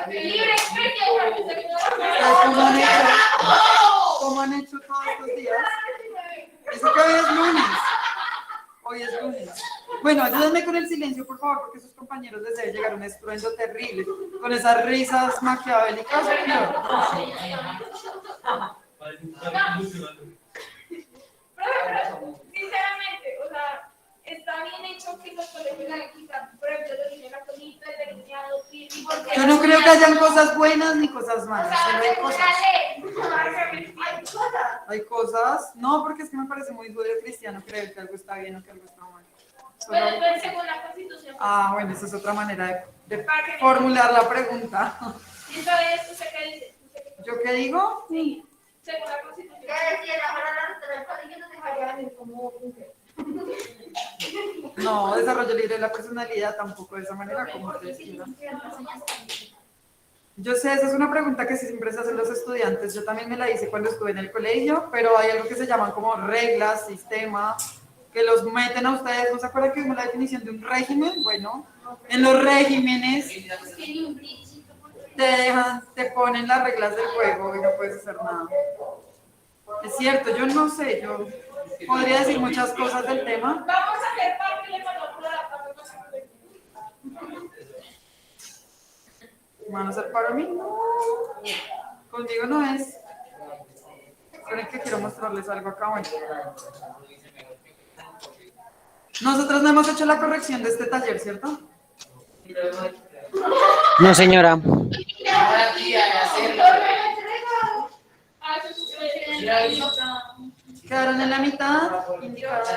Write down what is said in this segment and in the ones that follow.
Libre expresión. ¿Cómo han hecho todos estos días? Eso que hoy es lunes. Hoy es lunes. Bueno, ayúdenme con el silencio, por favor, porque sus compañeros les debe llegar un estruendo terrible. Con esas risas maquiavélicas. Sinceramente, o sea, está bien hecho que los colegios hagan quitar, por ejemplo, los niños católicos, el delineado, Yo no creo que hayan cosas buenas ni cosas malas, solo hay cosas. Hay cosas. Hay cosas, no, porque es que me parece muy judío cristiano creer que algo está bien o que algo está mal. Pero entonces, según la Constitución. Ah, bueno, esa es otra manera de formular la pregunta. Entonces, ¿usted qué dice? ¿Yo qué digo? Sí, según la Constitución. ¿Qué decía la palabra del colegio no dejaría de como mujer? No, desarrollo libre de la personalidad tampoco de esa manera como ustedes quieran. Yo sé, esa es una pregunta que siempre se hacen los estudiantes. Yo también me la hice cuando estuve en el colegio, pero hay algo que se llaman como reglas, sistema, que los meten a ustedes. ¿No se acuerdan que vimos la definición de un régimen? Bueno, en los regímenes te dejan, te ponen las reglas del juego y no puedes hacer nada. Es cierto, yo no sé, yo podría decir muchas cosas del tema. Vamos a hacer parte de la ¿Van a hacer para mí? Conmigo no es. Esperen que quiero mostrarles algo acá. Bueno. Nosotros no hemos hecho la corrección de este taller, ¿cierto? No, señora. Quedaron en la mitad. Indicaron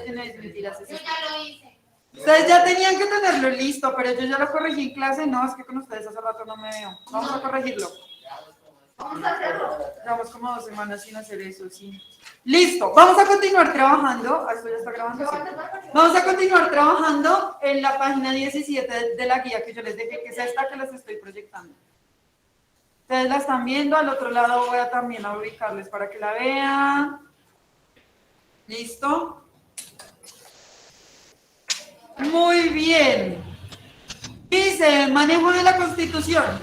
que no es mentiras. Yo ya lo hice. Ustedes ya tenían que tenerlo listo, pero yo ya lo corregí en clase. No, es que con ustedes hace rato no me veo. Vamos a corregirlo. Vamos a hacerlo. Llevamos como 2 semanas sin hacer eso, sí. Listo, vamos a continuar trabajando. ¿Esto ya está grabando? Sí. Vamos a continuar trabajando en la página 17 de la guía que yo les dejé, que es esta que les estoy proyectando. Ustedes la están viendo, al otro lado voy a también a ubicarles para que la vean. ¿Listo? Muy bien. Dice, manejo de la Constitución.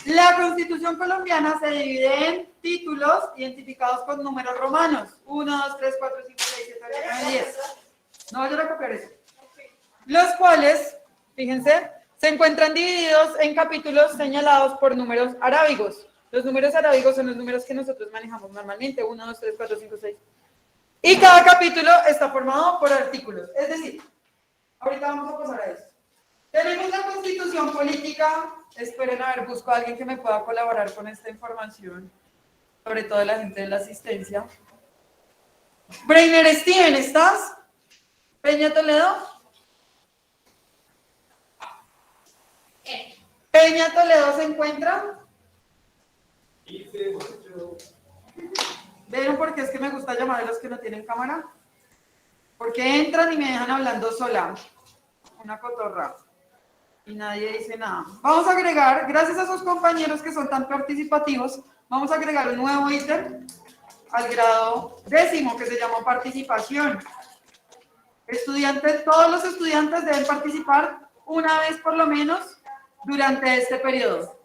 La Constitución colombiana se divide en títulos identificados con números romanos. 1, 2, 3, 4, 5, 6, 7, 8, 9, 10. No vayan a copiar eso. Los cuales, fíjense, se encuentran divididos en capítulos señalados por números arábigos. Los números arábigos son los números que nosotros manejamos normalmente. 1, 2, 3, 4, 5, 6. Y cada capítulo está formado por artículos. Es decir, ahorita vamos a pasar a eso. Tenemos la Constitución política. Esperen, a ver, busco a alguien que me pueda colaborar con esta información, sobre todo la gente de la asistencia. Breiner Steven, ¿estás? Peña Toledo. Peña Toledo se encuentra. ¿Vieron por qué es que me gusta llamar a los que no tienen cámara? Porque entran y me dejan hablando sola. Una cotorra. Y nadie dice nada. Vamos a agregar, gracias a esos compañeros que son tan participativos, vamos a agregar un nuevo ítem al grado 10º que se llama participación. Estudiantes, todos los estudiantes deben participar una vez por lo menos durante este periodo.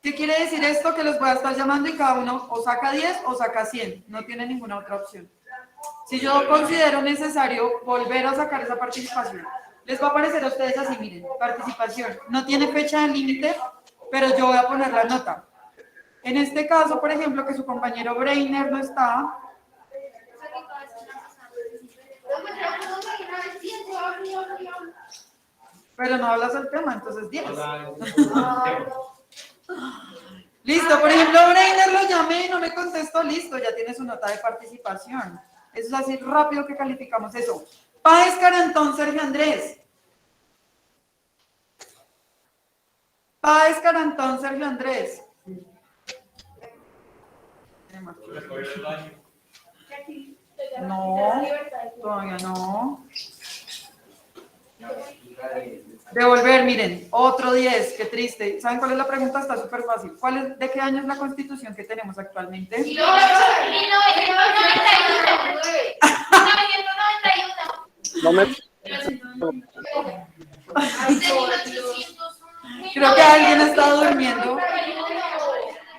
¿Qué quiere decir esto? Que los voy a estar llamando y cada uno o saca 10 o saca 100. No tiene ninguna otra opción. Si yo considero necesario volver a sacar esa participación, les va a aparecer a ustedes así, miren, participación. No tiene fecha de límite, pero yo voy a poner la nota. En este caso, por ejemplo, que su compañero Breiner no está. Pero no hablas del tema, entonces 10. Listo, por ejemplo, Breiner lo llamé y no me contestó, listo, ya tiene su nota de participación. Eso es así rápido que calificamos eso. Páez Carantón, Sergio Andrés. Páez Carantón, Sergio Andrés. No, todavía no. Devolver, miren, otro 10, qué triste. ¿Saben cuál es la pregunta? Está súper fácil. ¿De qué año es la Constitución que tenemos actualmente? 1991. No me... Creo que alguien está durmiendo.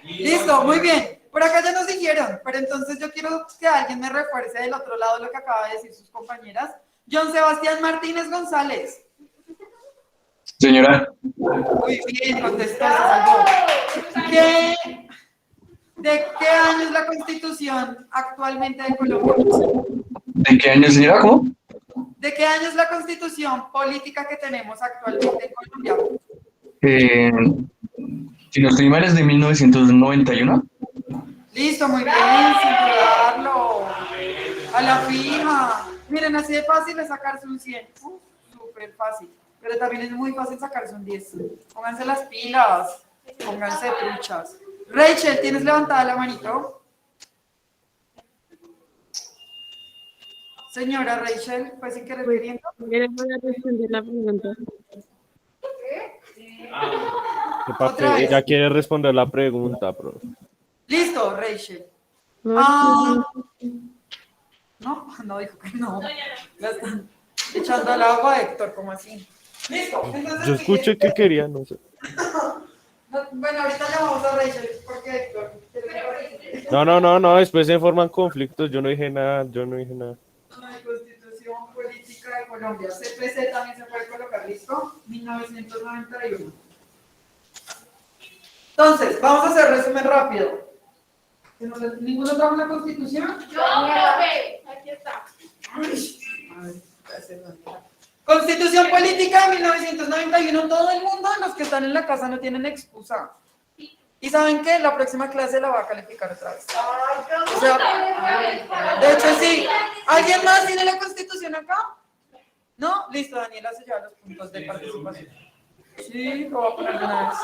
Listo, muy bien. Por acá ya nos dijeron, pero entonces yo quiero que alguien me refuerce del otro lado lo que acaba de decir sus compañeras. John Sebastián Martínez González. Señora, Muy bien, contestó, se salvó. ¿De qué año es la Constitución actualmente de Colombia? ¿de qué año, señora? ¿Cómo? ¿De qué año es la Constitución política que tenemos actualmente en Colombia? Eh, si no estoy mal, es de 1991. Listo, muy bien, sin dudarlo. A la fija. Miren, así de fácil es sacarse un 100. Súper fácil. Pero también es muy fácil sacarse un 10. Pónganse las pilas. Pónganse truchas. Rachel, ¿tienes levantada la manito? Señora Rachel, pues si quieres queriendo. ¿Quieres responder la pregunta? Otra vez. Ella quiere responder la pregunta, profe. Listo, Rachel. No, No dijo que no. Ya están echando al agua, Héctor, como así. Listo. Entonces, Yo escuché que quería, no sé. Bueno, ahorita llamamos a Rachel, porque Héctor. No, después se forman conflictos. Yo no dije nada. Ay, Constitución Política de Colombia. CPC también se puede colocar, ¿listo? 1991. Entonces, vamos a hacer resumen rápido. ¿Ninguno trajo la Constitución? Yo, profe, aquí está. Constitución Política de 1991. Todo el mundo, los que están en la casa, no tienen excusa. Y saben que la próxima clase la va a calificar otra vez. O sea, de hecho, sí. ¿Alguien más tiene la Constitución acá? ¿No? Listo, Daniela se lleva los puntos de participación. Sí, lo voy a poner de una vez.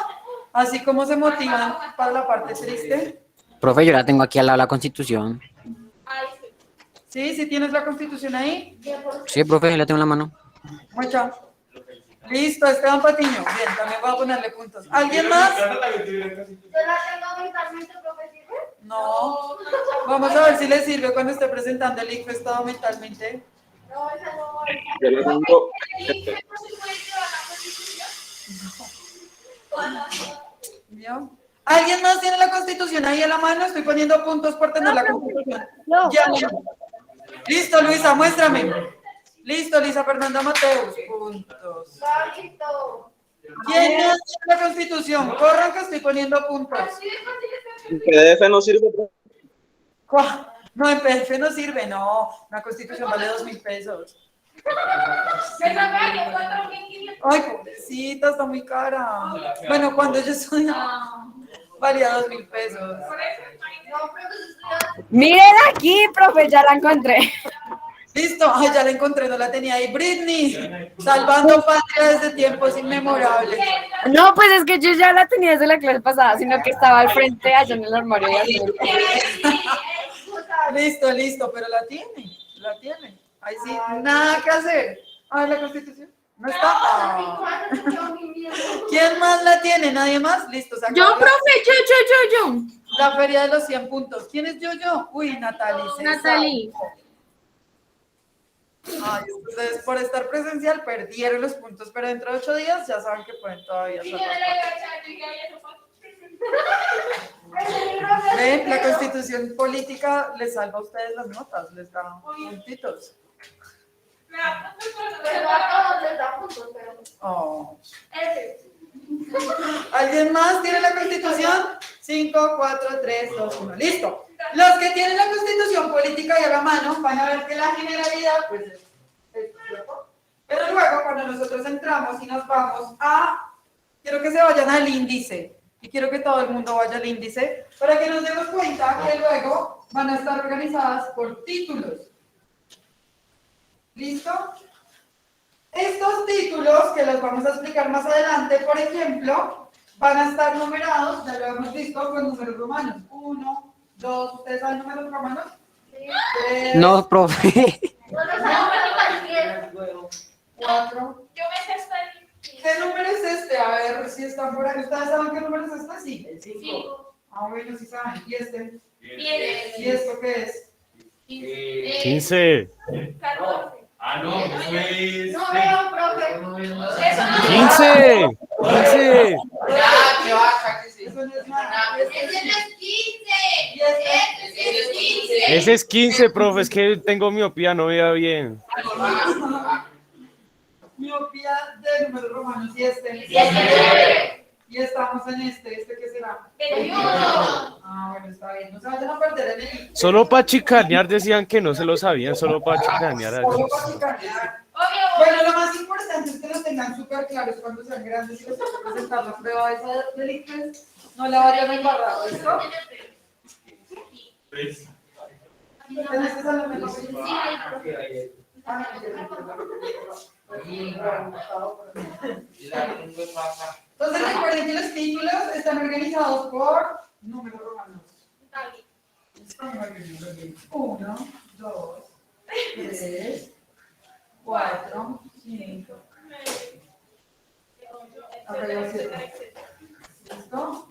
Así como se motivan para la parte triste. Profe, yo la tengo aquí al lado de la Constitución. Sí, sí tienes la Constitución ahí. Sí, profe, yo la tengo en la mano. Mucha. Listo, Esteban Patiño. Bien, también voy a ponerle puntos. ¿Alguien más? ¿Yo la tengo mentalmente, profe? ¿Sirve? No. Vamos a ver si le sirve cuando esté presentando el ICFE estado mentalmente. No, esa no va. Yo la tengo. ¿Vio? ¿Alguien más tiene la Constitución ahí en la mano? Estoy poniendo puntos por tener la Constitución. Ya. Listo, Luisa, muéstrame. Listo, Lisa Fernanda Mateus. Puntos. Listo. ¿Quién más tiene la Constitución? Corran que estoy poniendo puntos. PDF no sirve. No, en PDF no sirve, no. Una Constitución vale 2.000 pesos. Ay, pobrecita, está muy cara. Bueno, cuando yo estudiaba, valía 2.000 pesos. miren aquí, profe, ya la encontré. Listo, ay, ya la encontré, no la tenía ahí. Britney, salvando patria desde tiempos inmemorables. No, pues es que yo ya la tenía desde la clase pasada, sino que estaba al frente allá en el armario. Y así. Listo, pero la tiene. Ahí sí, nada que hacer. A ver, la Constitución. ¿No está? Ah. ¿Quién más la tiene? ¿Nadie más? Listo, se Yo, acabó profe, yo. la feria de los 100 puntos. ¿Quién es yo? Uy, Natalie. Natalie. Ay, ustedes por estar presencial perdieron los puntos, pero dentro de 8 días ya saben que pueden todavía salvar. ¿Ven? La Constitución Política les salva a ustedes las notas, les da puntitos. Pero a todos les da puntos, pero Oh. ese. ¿Alguien más tiene la Constitución? 5, 4, 3, 2, 1. Listo. Los que tienen la Constitución Política y a la mano van a ver que la generalidad, pues, es ¿cierto? Pero luego, cuando nosotros entramos y nos vamos a... Quiero que se vayan al índice. Y quiero que todo el mundo vaya al índice para que nos demos cuenta que luego van a estar organizadas por títulos. ¿Listo? Estos títulos, que los vamos a explicar más adelante, por ejemplo, van a estar numerados, ya lo hemos visto, con números romanos. 1, 2, ¿ustedes saben números romanos? 3, No, profe. 4. Yo me sé hasta el... ¿Qué número es este? A ver si están por ahí. ¿Ustedes saben qué número es este? Sí, el 5. Cinco. Ah, bueno, sí saben. ¿Y este? 10. ¿Y esto qué es? 15. 14. Ah, no, eso es. No veo, profe. Eso no es. 15. 15. Eso no es nada. Ese no es 15. Y este- Ese es 15. Ese es 15, profe, es que tengo miopía, no veía bien. Miopía de números romanos y este. Y estamos en este ¿qué será? 21. Ah, bueno, está bien. No se vayan a perder en el. Solo para chicanear decían que no se lo sabían, solo para chicanear. Solo para chicanear. Obvio. Bueno, lo más importante es que los tengan súper claros cuando sean grandes y les toque presentar la prueba esa de delincuencia. No la vayan a embarrar, ¿listo? En este salón me lo Entonces recuerden que los títulos están organizados por números romanos. 1, 2, 3, 4, 5. ¿Listo?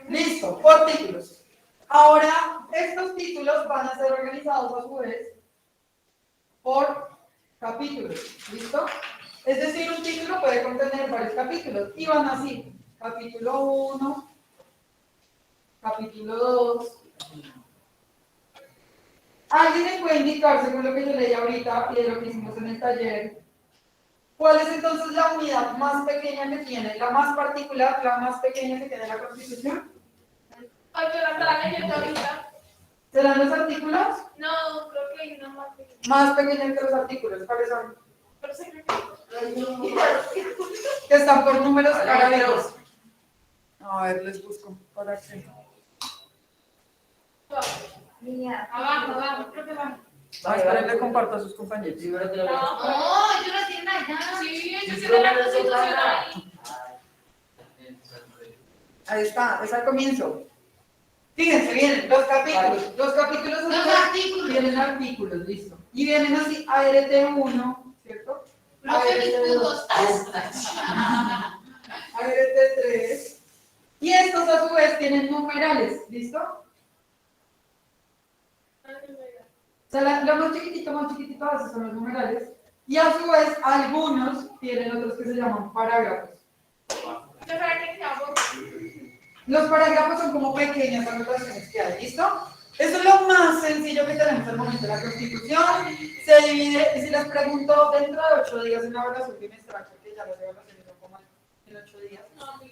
Listo, por títulos. Ahora, estos títulos van a ser organizados a su vez por capítulos. ¿Listo? Es decir, un título puede contener varios capítulos y van así. Capítulo 1, capítulo 2. ¿Alguien me puede indicar, según lo que yo leí ahorita y de lo que hicimos en el taller, cuál es entonces la unidad más pequeña que tiene, la más particular, la más pequeña que tiene la Constitución? Ay, pero hasta la leyendo ahorita. ¿Serán los artículos? No, creo que hay una más pequeña. Más pequeñas que los artículos, ¿cuáles son? Pero sé que Que están por números paralelos. A ver, les busco por aquí. abajo, creo que abajo. Esperen, le comparto a sus compañeros. No, yo no tiene nada. Sí, yo tiene la Constitución ahí. Ahí está, es al comienzo. Fíjense, vienen los capítulos. Los capítulos son vienen artículos, listo. Y vienen así, ART1, ¿cierto? ART2, ART3. Y estos a su vez tienen numerales, ¿listo? O sea, lo más chiquitito a veces son los numerales. Y a su vez, algunos tienen otros que se llaman parágrafos. Los parágrafos son como pequeñas anotaciones que hay, ¿listo? Eso es lo más sencillo que tenemos al momento de la Constitución. Se divide, y si les pregunto, dentro de 8 días en la evaluación trimestral, porque ya las evaluaciones son como en 8 días.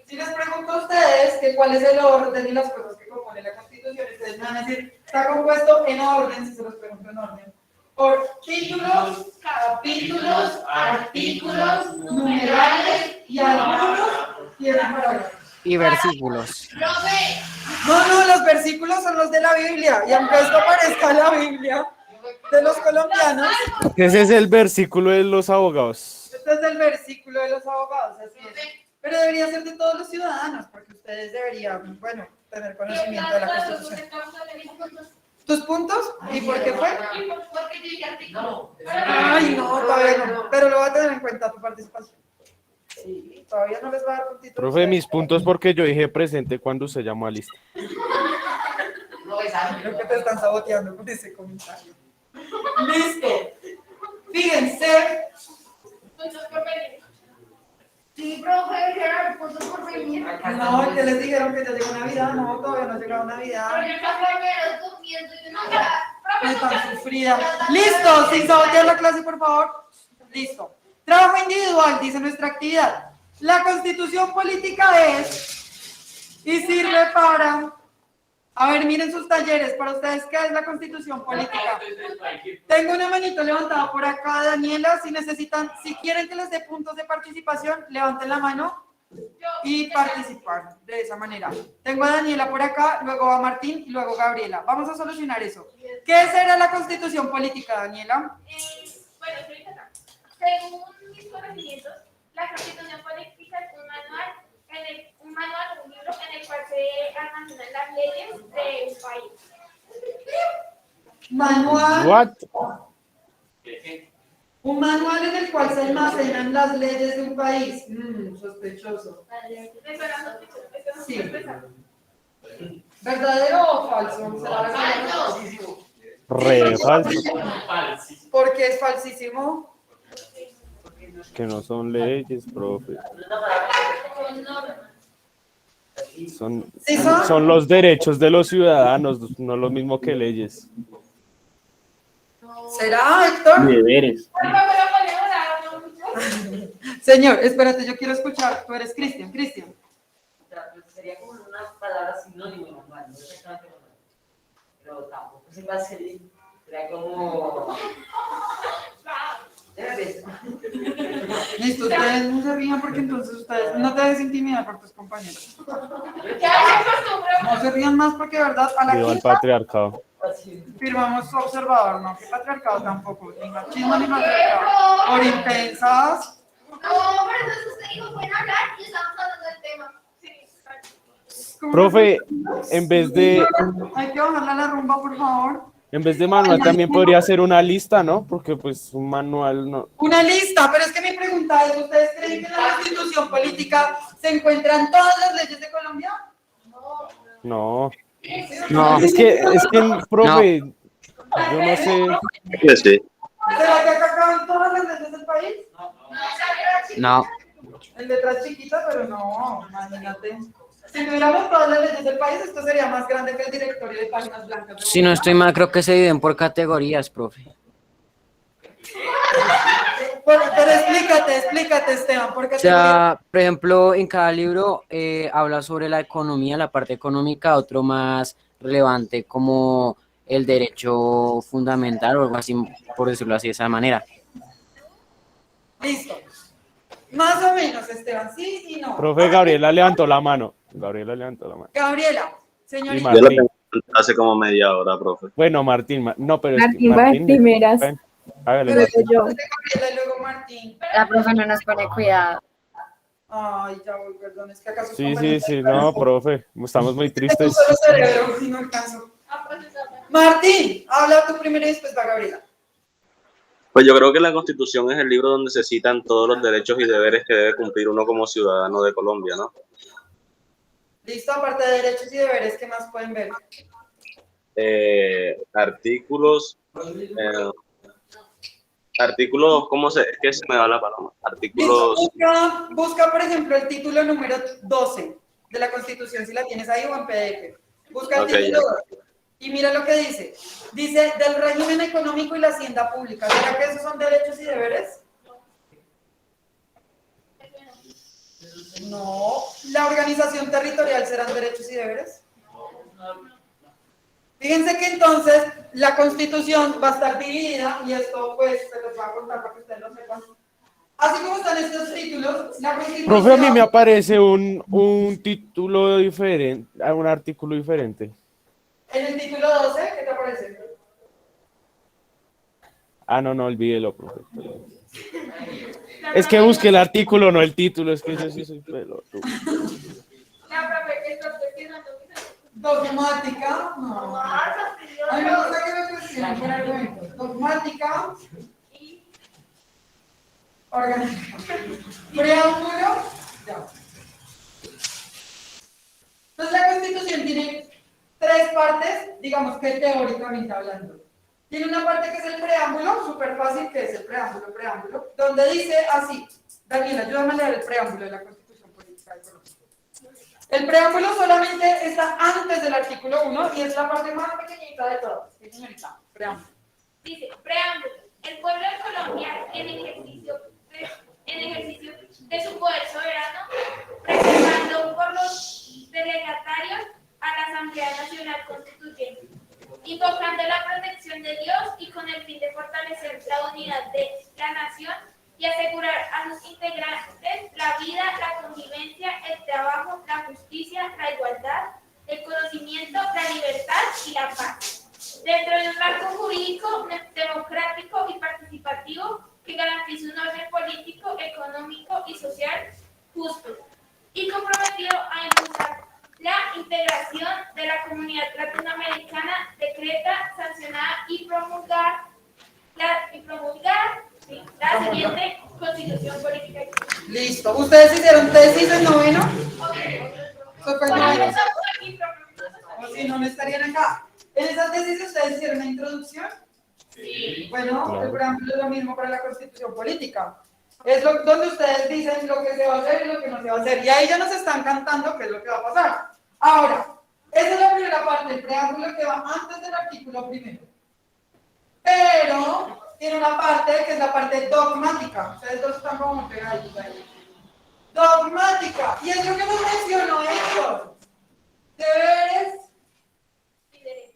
Si les pregunto a ustedes que cuál es el orden y las cosas que compone la Constitución, ustedes me van a decir, está compuesto en orden, si se los pregunto en orden, por títulos, capítulos, artículos, numerales y algunos tienen parágrafos. Y versículos. No, los versículos son los de la Biblia, y aunque esto parezca la Biblia de los colombianos, Ese es el versículo de los abogados. este es el versículo de los abogados, así es. Pero debería ser de todos los ciudadanos, porque ustedes deberían, bueno, tener conocimiento de la Constitución. ¿Tus puntos? ¿Y por qué fue? Porque yo dije artículo. Ay, no, todavía no, pero lo voy a tener en cuenta tu participación. Sí, todavía no les va a dar puntitos. Profe, mis puntos porque yo dije presente cuando se llamó a lista. Creo que te están saboteando con ese comentario. Listo. Fíjense. Puntos por venir. Sí, profe, eran puntos por venir. No, que les dijeron que ya llegó Navidad. No, todavía no ha llegado Navidad. Pero yo estaba primero comiendo y no Están sufrida. Listo, sin sabotear la clase, por favor. Listo. Trabajo individual, dice nuestra actividad. La Constitución política es y sirve para... A ver, miren sus talleres. Para ustedes, ¿qué es la Constitución política? Tengo una manito levantada por acá, Daniela. Si necesitan, si quieren que les dé puntos de participación, levanten la mano y participar de esa manera. Tengo a Daniela por acá, luego a Martín y luego a Gabriela. Vamos a solucionar eso. ¿Qué será la Constitución política, Daniela? Bueno, estoy acá. Según mis conocimientos, la Constitución política es un libro en el cual se almacenan las leyes de un país. Manual. What? Un manual en el cual se almacenan las leyes de un país. Sospechoso. Me suena sospechoso, me suena Sí. sospechoso. ¿Verdadero o falso? ¿Será verdadero? Re falso. ¿Por qué es falsísimo? Que no son leyes, profe. Son, ¿Sí son? son los derechos de los ciudadanos, no lo mismo que leyes. ¿Será, Héctor? Deberes. Señor, espérate, yo quiero escuchar. Tú eres Cristian. Sería como unas palabras sinónimas, manual, no exactamente manual, pero tampoco se va a ser, sería como... Listo, ustedes no se rían porque entonces ustedes no te dejes intimidar por tus compañeros. No se rían más porque, de verdad, a la Viva el quinta patriarcado. firmamos su observador, no, que patriarcado tampoco, ni machismo ni patriarcado. Por intensas. No, pero entonces usted dijo, pueden hablar y estamos hablando del tema. Profe, en vez de Hay que bajarle a la rumba, por favor. manual también podría ser una lista, ¿no? Porque pues un manual no. Una lista, pero es que mi pregunta es, ¿ustedes creen que en la Constitución política se encuentran todas las leyes de Colombia? No. No, Profe, yo no sé. Sí. ¿Será que acá acaban todas las leyes del país? no. El detrás chiquita, pero no, imagínate. Si tuviéramos todas las leyes del país, esto sería más grande que el directorio de páginas blancas. Si no estoy mal, creo que se dividen por categorías, profe. Pero explícate, Esteban, porque O sea, por ejemplo, en cada libro habla sobre la economía, la parte económica, otro más relevante como el derecho fundamental o algo así, por decirlo así de esa manera. listo. Más o menos, Esteban, sí y no. Profe, Gabriela levantó la mano. Gabriela, Y señorita. Yo lo Martín. tengo hace como media hora, profe. Bueno, Martín, no, pero es que Martín va de Martín. primeras. Hágale, Pero Martín. yo, Gabriela y luego Martín. la profe no nos pone cuidado. Ay, ya voy, perdón, es que acaso. Sí, no, profe, estamos muy tristes. Solo cerebro, si no alcanzo. Martín, habla tú primero y después va Gabriela. Pues yo creo que la Constitución es el libro donde se citan todos los derechos y deberes que debe cumplir uno como ciudadano de Colombia, ¿no? Listo, aparte de derechos y deberes, ¿qué más pueden ver? Artículos, ¿cómo se? Es que se me va la palabra. Artículos, Listo, busca, por ejemplo, el título número 12 de la Constitución, si la tienes ahí o en PDF. Busca el Ok, título ya. 12 y mira lo que dice. Dice, del régimen económico y la hacienda pública. ¿Será que esos son derechos y deberes? No. ¿La organización territorial serán derechos y deberes? Fíjense que entonces la Constitución va a estar dividida, y esto pues se los voy a contar para que ustedes lo sepan. Así como están estos títulos, la Constitución... Profe, a mí me aparece un título diferente, un artículo diferente. En el título 12, ¿qué te parece? Ah, no, olvídelo, profe. Es que busqué el artículo, no el título, es que yo sí soy pelotudo. Dogmática, no. A mí me gusta que me cuestionen por argumentos. Dogmática. Orgánica. Preámbulo. Ya. Entonces la Constitución tiene tres partes, digamos que teóricamente hablando. Tiene una parte que es el preámbulo, súper fácil, que es el preámbulo, donde dice así. Daniela, ayúdame a leer el preámbulo de la Constitución Política de Colombia. El preámbulo solamente está antes del artículo 1 y es la parte más pequeñita de todas. Sí, señorita, preámbulo. Dice, preámbulo. El pueblo de Colombia, en ejercicio de su poder soberano, presentando por los delegatarios a la Asamblea Nacional Constituyente, invocando la protección de Dios y con el fin de fortalecer la unidad de la nación y asegurar a sus integrantes la vida, la convivencia, el trabajo, la justicia, la igualdad, el conocimiento, la libertad y la paz, dentro de un marco jurídico, democrático y participativo que garantice un orden político, económico y social justo, y comprometido a impulsar la integración de la comunidad latinoamericana, decreta, sancionada y promulgar la siguiente Constitución Política. Listo. ¿Ustedes hicieron tesis en noveno? Súper noveno. O si no, no estarían acá. ¿En esas tesis ustedes hicieron una introducción? Sí. Bueno, el preámbulo es lo mismo para la Constitución Política. Es donde ustedes dicen lo que se va a hacer y lo que no se va a hacer. Y ahí ya nos están cantando qué es lo que va a pasar. Ahora, esa es la primera parte, el preámbulo que va antes del artículo primero. Pero tiene una parte que es la parte dogmática. Ustedes dos están como pegaditos ahí. Dogmática. Y es lo que nos mencionó Héctor. Deberes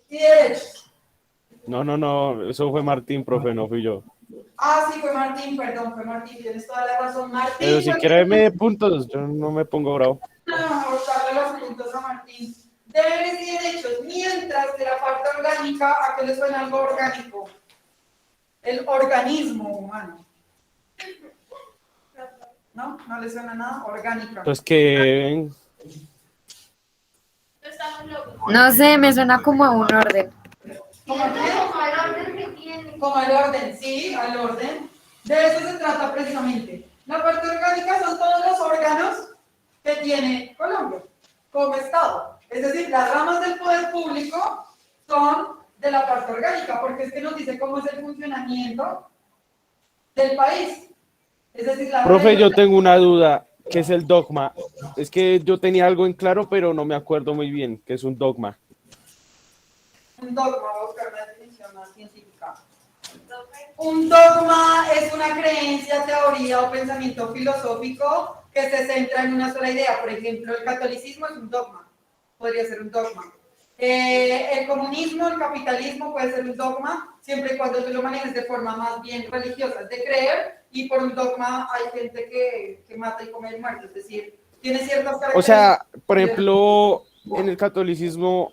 y derechos. No, eso fue Martín, profe, no fui yo. Ah, sí, fue Martín, perdón, fue Martín. Tienes toda la razón, Martín. Pero si quiere me dé puntos, yo no me pongo bravo. No, darle los puntos a Martín. Deberes y derechos. Mientras que la parte orgánica, ¿a qué le suena algo orgánico? El organismo humano. ¿No? ¿No le suena nada? Orgánica. Pues que No estamos locos. No sé, me suena como a un orden. ¿Cómo qué? Como el orden que tiene. Como al orden, sí, al orden. De eso se trata precisamente. La parte orgánica son todos los órganos que tiene Colombia como Estado. Es decir, las ramas del poder público son de la parte orgánica, porque es que nos dice cómo es el funcionamiento del país. Es decir, la profe, yo tengo una duda, ¿qué es el dogma? Es que yo tenía algo en claro, pero no me acuerdo muy bien qué es un dogma. Un dogma, voy a buscar una definición más científica. Un dogma es una creencia, teoría o pensamiento filosófico que se centra en una sola idea. Por ejemplo, el catolicismo es un dogma, podría ser un dogma. El comunismo, el capitalismo puede ser un dogma, siempre y cuando tú lo manejes de forma más bien religiosa, es de creer, y por un dogma hay gente que mata y come el muerto, es decir, tiene ciertas características. O sea, por ejemplo, en el catolicismo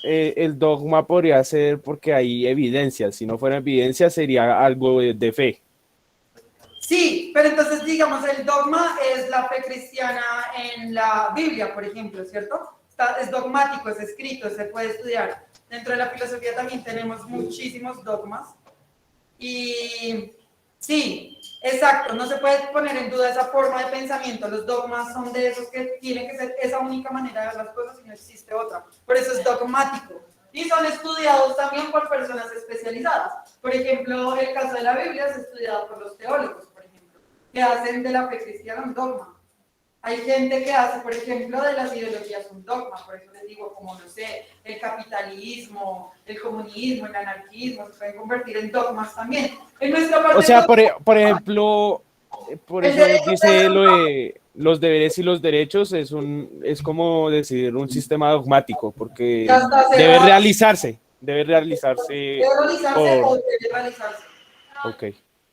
el dogma podría ser porque hay evidencias, si no fuera evidencia sería algo de fe. Sí, pero entonces digamos el dogma es la fe cristiana en la Biblia, por ejemplo, ¿cierto? Es dogmático, es escrito, se puede estudiar. Dentro de la filosofía también tenemos muchísimos dogmas. Y sí, exacto, no se puede poner en duda esa forma de pensamiento. Los dogmas son de esos que tienen que ser esa única manera de ver las cosas y no existe otra. Por eso es dogmático. Y son estudiados también por personas especializadas. Por ejemplo, el caso de la Biblia es estudiado por los teólogos, por ejemplo, que hacen de la fe cristiana un dogma. Hay gente que hace, por ejemplo, de las ideologías un dogma, por eso les digo, como, no sé, el capitalismo, el comunismo, el anarquismo, se pueden convertir en dogmas también. En nuestra parte O sea, por ejemplo, por eso dice lo de los deberes y los derechos, es como decir un sistema dogmático, porque debe realizarse. Debe realizarse o debe realizarse. Ok.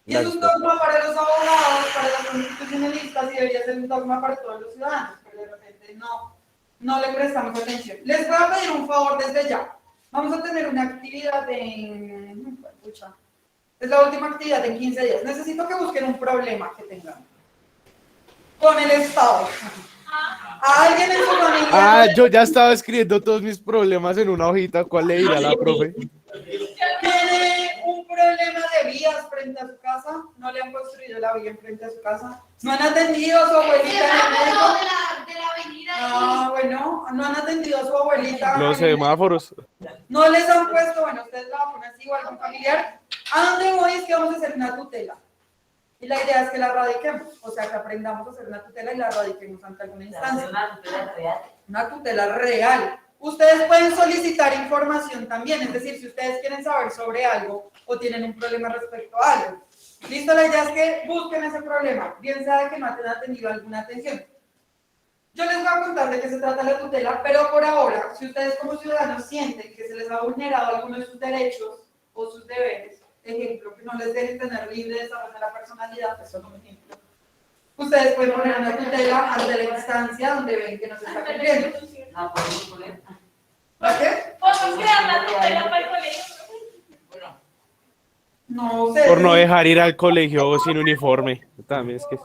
Y es un dogma para los abogados, para los constitucionalistas y debería ser un dogma para todos los ciudadanos, pero de repente no le prestamos atención. Les voy a pedir un favor desde ya. Vamos a tener una actividad es la última actividad en 15 días. Necesito que busquen un problema que tengan con el Estado. ¿A alguien en su familia? Ah, yo ya estaba escribiendo todos mis problemas en una hojita. ¿Cuál le dirá la profe? ¿Tiene un problema de vías frente a su casa? ¿No le han construido la vía frente a su casa? ¿No han atendido a su abuelita en el médico? De la avenida. Ah, bueno, no han atendido a su abuelita. Los semáforos. No les han puesto, bueno, ustedes la vacunan así o algún familiar. ¿A dónde voy? Es que vamos a hacer una tutela. Y la idea es que la radiquemos, o sea, que aprendamos a hacer una tutela y la radiquemos ante alguna instancia. Una tutela real. Una tutela real. Ustedes pueden solicitar información también, es decir, si ustedes quieren saber sobre algo o tienen un problema respecto a algo. Listo, la idea es que busquen ese problema, bien sea de que no han atendido alguna atención. Yo les voy a contar de qué se trata la tutela, pero por ahora, si ustedes como ciudadanos sienten que se les ha vulnerado alguno de sus derechos o sus deberes, ejemplo, que no les dejen tener libre desarrollo de la personalidad, eso es un ejemplo. Ustedes pueden poner una tutela ante la instancia donde ven que no se está cumpliendo. No, podemos poner. ¿Para qué? Podemos crear la tutela para el colegio. Bueno, No sé. Por no dejar ir al colegio sin uniforme. También es que...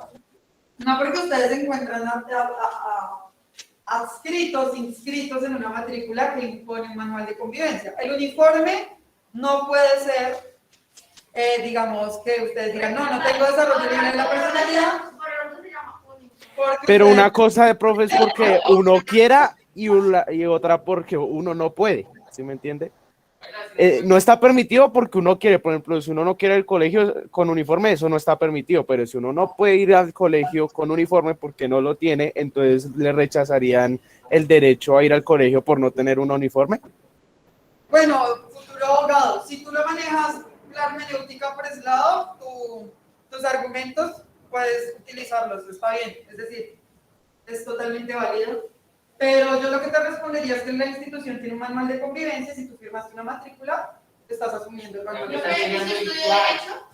No, porque ustedes se encuentran adscritos, inscritos en una matrícula que impone un manual de convivencia. El uniforme no puede ser, digamos, que ustedes digan, no tengo desarrollo libre de la personalidad. Pero una cosa de profe es porque uno quiera y otra porque uno no puede. ¿Sí me entiende? No está permitido porque uno quiere, por ejemplo, si uno no quiere el colegio con uniforme, eso no está permitido, pero si uno no puede ir al colegio con uniforme porque no lo tiene, entonces le rechazarían el derecho a ir al colegio por no tener un uniforme. Bueno, futuro abogado, si tú lo manejas la hermenéutica por ese lado, tus argumentos puedes utilizarlos, está bien, es decir, es totalmente válido. Pero yo lo que te respondería es que la institución tiene un manual de convivencia, si tú firmaste una matrícula, te estás asumiendo el manual de Yo convivencia. que si estudio derecho,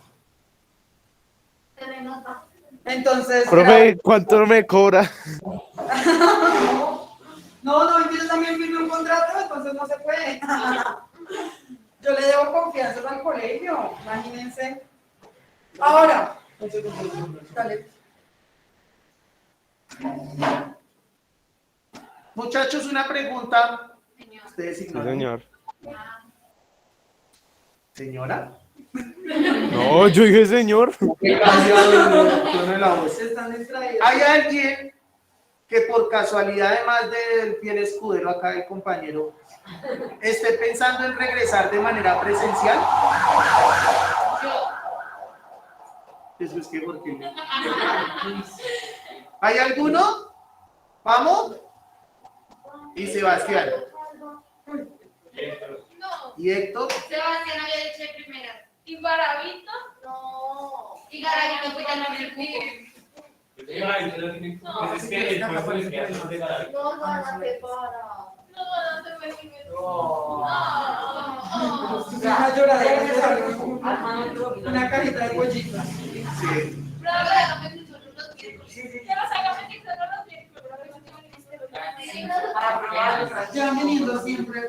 te me nota. Entonces, Profe, ¿cuánto me cobra? no, yo también firmé un contrato, entonces no se puede. Yo le debo confianza al colegio, imagínense. Ahora, dale. Muchachos, una pregunta. Ustedes Sí, ignoran. señor. ¿Señora? No, yo dije señor. Están distraídos. ¿Hay alguien que por casualidad, además del fiel escudero acá, el compañero, esté pensando en regresar de manera presencial? Eso es que porque... ¿Hay alguno? ¿Vamos? Y Sebastián. No, ¿Y Héctor? Sebastián había dicho de primera. ¿Y Garavito? No. Y Garavito fue ya no el cupo. No, no se para. Una lloradera, una cajita de pollito. Sí. Pero hágame que nosotros los miércoles. Ya los hágame que nosotros los miércoles. Ya viniendo siempre.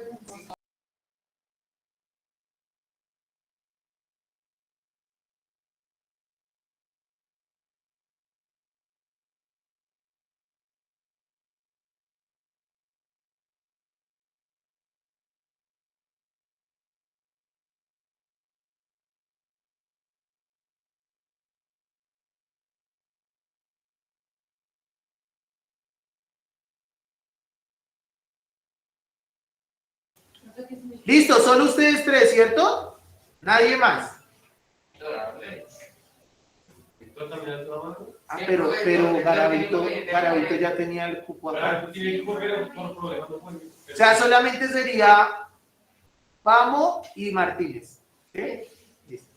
Listo, solo ustedes tres, ¿cierto? Nadie más. Ah, pero Garavito ya tenía el cupo acá. O sea, solamente sería Pamo y Martínez. ¿Sí? Listo.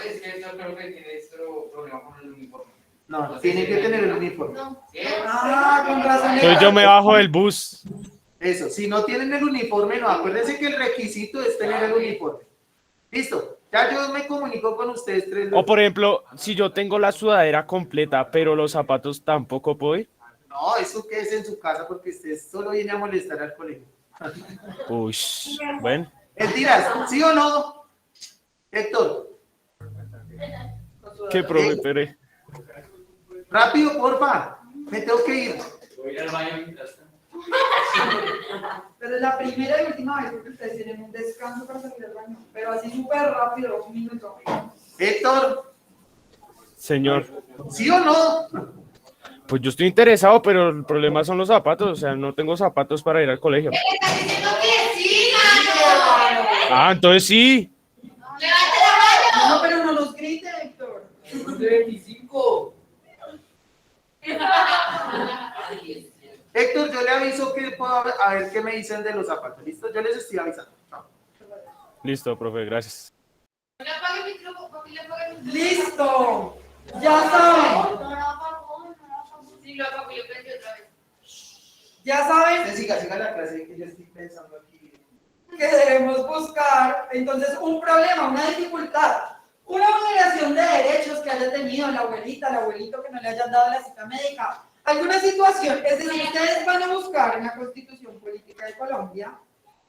Es que yo creo que tiene esto problema con el uniforme. No, tienen que tener el uniforme. Ah, con razón. Entonces yo me bajo del bus. Eso, si no tienen el uniforme, no. Acuérdense que el requisito es tener el uniforme. Listo. Ya yo me comunico con ustedes tres. O por ejemplo, si yo tengo la sudadera completa, pero los zapatos tampoco puedo ir. No, eso que es en su casa porque usted solo viene a molestar al colegio. Uy, bueno. Mentiras, ¿sí o no? Héctor. ¿Qué profe, Pere? Rápido, porfa. Me tengo que ir. Voy al baño mientras tanto. Pero es la primera y última vez que ustedes tienen un descanso para salir al baño. Pero así súper rápido, 1 minuto. Héctor, Señor, ¿sí o no? pues yo estoy interesado, pero el problema son los zapatos. O sea, no tengo zapatos para ir al colegio. Estás diciendo que sí, mano. Ah, entonces sí. Levante la mano. No, pero no los grite, Héctor. De 25. Héctor, yo le aviso que puedo a ver qué me dicen de los zapatos. ¿Listo? Yo les estoy avisando. Chao. Listo, profe, gracias. Le apague el micrófono, papi, le apague el micrófono. Listo. Ya saben. No la apagó. Sí, lo apago, yo prendí otra vez. Ya saben Usted siga la clase que yo estoy pensando aquí. que debemos buscar, entonces, un problema, una dificultad, una vulneración de derechos que haya tenido la abuelita, el abuelito que no le hayan dado la cita médica, alguna situación, es decir, ustedes van a buscar en la Constitución Política de Colombia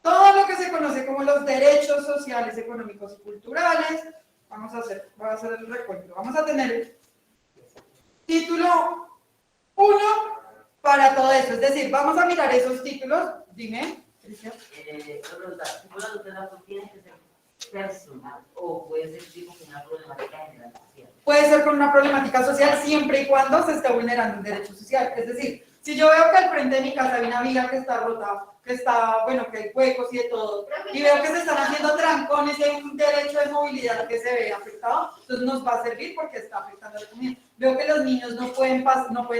todo lo que se conoce como los derechos sociales, económicos y culturales. Voy a hacer el recuento. Vamos a tener título 1 para todo eso, es decir, vamos a mirar esos títulos, dime, Cristian. Una tutela tiene que ser personal o puede ser tipo con una problemática general social. Puede ser con una problemática social siempre y cuando se esté vulnerando un derecho social. Es decir, si yo veo que al frente de mi casa hay una viga que está rota que está, bueno, que hay huecos y de todo, y veo que se están haciendo trancones y hay un derecho de movilidad que se ve afectado, entonces nos va a servir porque está afectando a la comunidad. Veo que los niños no pueden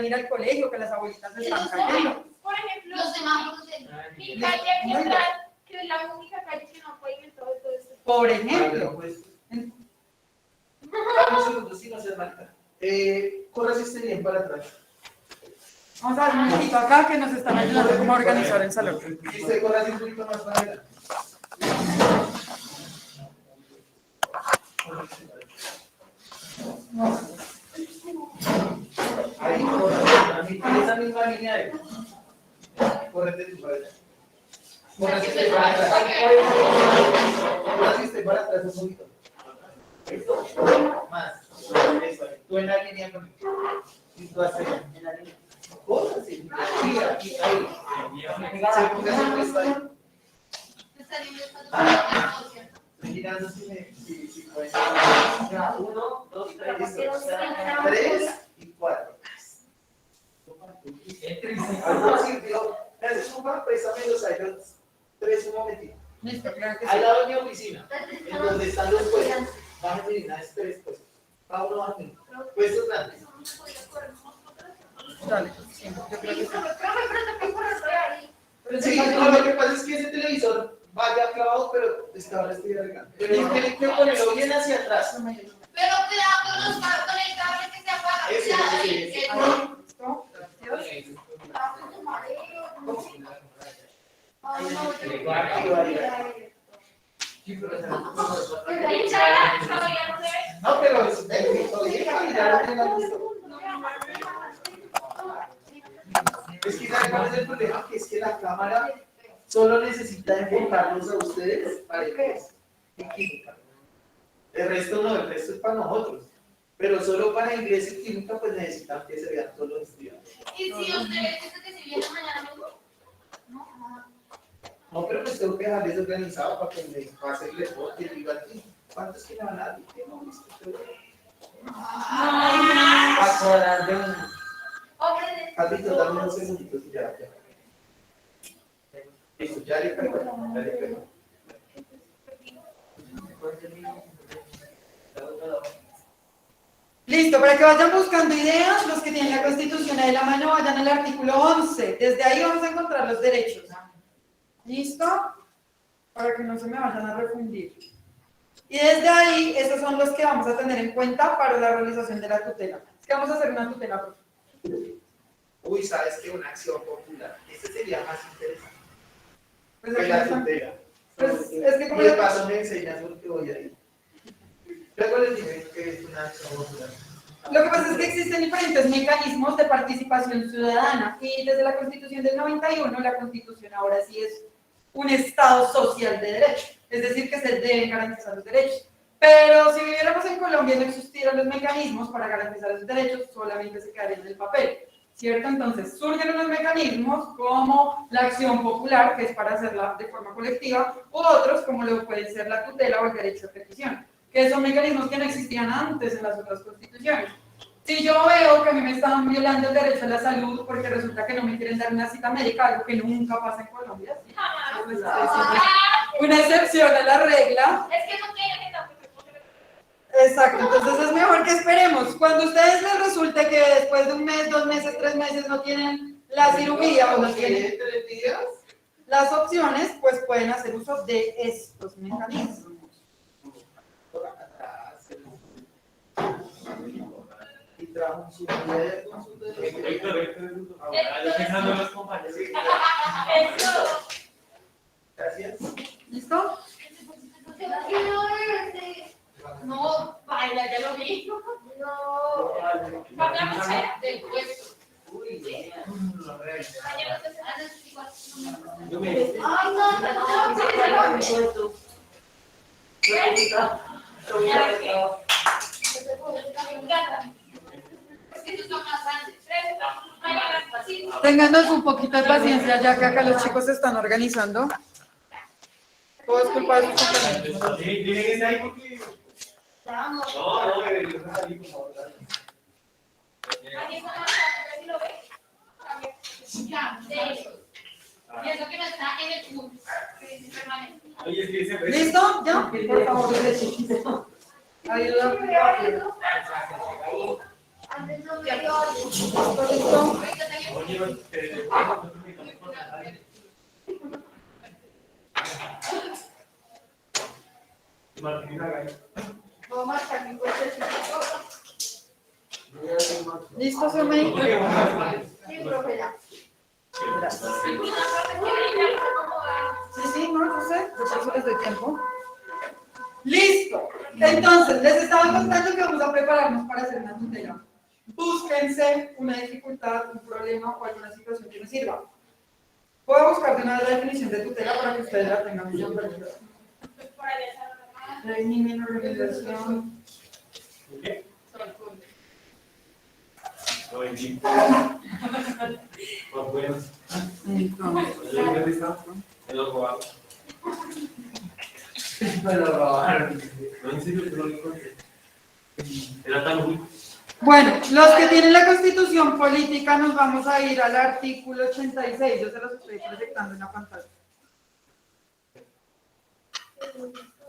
ir al colegio, que las abuelitas se están cayendo. Por ejemplo, Los semáforos de mi calle aquí atrás, que es la única calle que no puede ir todo esto. Por ejemplo. Dame un segundo, sí, no seas malita. Corre si esté bien para atrás. Vamos a ver un poquito acá que nos están ayudando cómo organizar el salón. Y usted corre así un poquito más para adelante. Ahí, corre, en esa misma línea de... Córrete tú para allá. Corre si esté para atrás. Corre si esté para atrás un poquito. Eso, más. Eso, tú en la línea conmigo. Y tú haces en la línea. Cosas, sí, aquí, ahí. Se ponga ese puesto ahí. Estoy mirando si puede. Ya, 1, 2, 3, listo. 3 y 4. Algo sirvió. Gracias, Juan, préstame los iPads 3 un momentito. Listo, claro que sí. Al lado de mi oficina, en donde están los puestos. Bájame de una vez 3 puestos. Cada uno baje. Puestos grandes. Dale, sí, yo creo que sí. Sí, no, lo que pasa es que ese televisor vaya clavado, pero ahora estoy arreglando. Pero tiene que ponerlo bien hacia atrás. Pero cuidado con los cables, con el cable que se apaga. ¿Listo? No, pero es es que ¿sabe cuál es el problema? Que es que la cámara solo necesita enfocarlos a ustedes para inglés y química. El resto no, el resto es para nosotros. Pero solo para inglés y química pues necesitan que se vean todos los estudiantes. ¿Y si ustedes dicen que si vienen mañana mismo? No, pero pues tengo que dejarles organizado para que me pase el reporte y diga aquí. ¿Cuántos que me van a dar? ¿Qué no viste? Acordar de un... Carlito, dame unos segunditos y ya. Listo, ya le pego. Listo, para que vayan buscando ideas, los que tienen la Constitución ahí en la mano, vayan al artículo 11. Desde ahí vamos a encontrar los derechos. ¿Listo? Para que no se me vayan a refundir. Y desde ahí, esos son los que vamos a tener en cuenta para la realización de la tutela. Es que vamos a hacer una tutela, por favor. Uy, ¿sabes qué? Una acción popular. Ese sería más interesante. Pues Que aquí la están. tutela. Pues, es que como Y de ya- paso me enseñas porque voy a ir. Luego les dije que es una acción popular. Lo que pasa es que existen diferentes mecanismos de participación ciudadana y desde la Constitución del 91, la Constitución ahora sí es un Estado social de derecho, es decir, que se deben garantizar los derechos. Pero si viviéramos en Colombia y no existieran los mecanismos para garantizar esos derechos, solamente se quedarían en el papel, ¿cierto? Entonces surgen unos mecanismos como la acción popular, que es para hacerla de forma colectiva, u otros como lo puede ser la tutela o el derecho de petición, que son mecanismos que no existían antes en las otras constituciones. Si yo veo que a mí me están violando el derecho a la salud porque resulta que no me quieren dar una cita médica, algo que nunca pasa en Colombia, ¿sí? Pues, es una excepción a la regla. Es que no tiene tampoco. Exacto, entonces es mejor que esperemos. Cuando a ustedes les resulte que después de un mes, 2 meses, 3 meses no tienen la cirugía o no tienen 3 días. las opciones, pues pueden hacer uso de estos mecanismos. Y trajo su día de consulta Gracias. ¿Listo? No, baila, ya lo vi. No. Cambiamos del puesto. Ay, no, es que tú son más grandes. Ténganos un poquito de paciencia ya que acá los chicos se están organizando. Todo es culpa de sus compañeros. Vamos. Aquí está la si lo ves. Ya, de eso. Y eso que no está ¿Listo? ¿Ya? Por favor, derechito. Ayuda. Antes no me dio algo. Voy a marcar mi cuerpecito. ¿Listo, señor médico? Sí, profe, ya. Gracias. Sí, no sé, por eso les doy tiempo. ¡Listo! Entonces, les estaba contando que vamos a prepararnos para hacer una tutela. Búsquense una dificultad, un problema o alguna situación que les sirva. Voy a buscar de una vez la definición de tutela para que ustedes la tengan bien presente. Régimen, organización. Bueno, los que tienen la Constitución política nos vamos a ir al artículo 86. Yo se los estoy proyectando en la pantalla.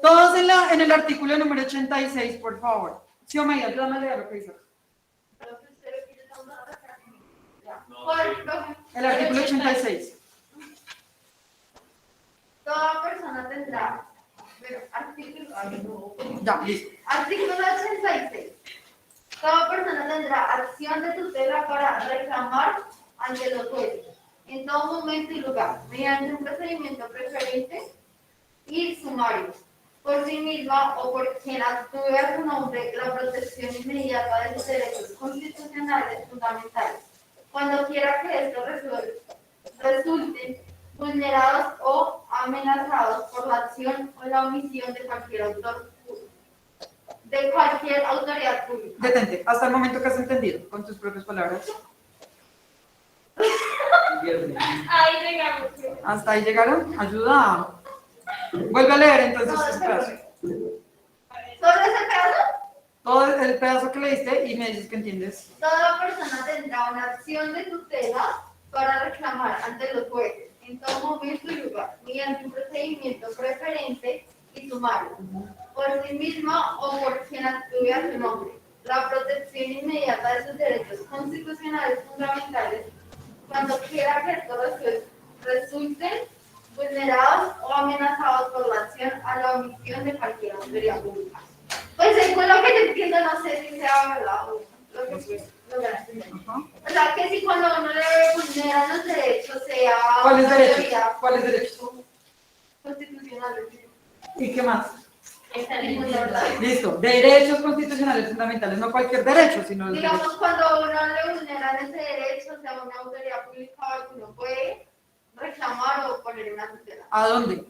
Todos en el artículo número 86, por favor. Sí, Omeya, ayúdame a leer lo que dice. El artículo 86. Toda persona tendrá. Ya, listo. Artículo 86. Toda persona tendrá acción de tutela para reclamar ante los jueces en todo momento y lugar, mediante un procedimiento preferente y sumario, por sí misma o por quien actúe a su nombre, la protección inmediata de sus derechos constitucionales fundamentales, cuando quiera que estos resulten vulnerados o amenazados por la acción o la omisión de cualquier autoridad pública. Detente. Hasta el momento que has entendido, con tus propias palabras. Ahí llegamos. ¿Hasta ahí llegaron? Ayuda. Vuelve a leer entonces No, este pedazo. ¿Solo ese pedazo? Todo el pedazo que leíste y me dices que entiendes. Toda persona tendrá una acción de tutela para reclamar ante los jueces en todo momento y lugar, mediante un procedimiento preferente y sumario, por sí misma o por quien actúe a su nombre, la protección inmediata de sus derechos constitucionales fundamentales, cuando quiera que estos resulten vulnerados o amenazados por la acción a la omisión de cualquier autoridad pública. Pues según lo que yo entiendo, no sé si sea verdad o lo que entender. O sea, que si cuando uno le vulneran los derechos, sea ¿Cuáles una derechos? autoridad ¿Cuáles derechos? constitucionales. ¿Y qué más? Está en la verdad. Listo. Derechos constitucionales fundamentales, no cualquier derecho, sino el Digamos, derecho. cuando uno le vulneran ese derecho, sea una autoridad pública o algo, uno puede reclamar o poner una tutela. ¿A dónde?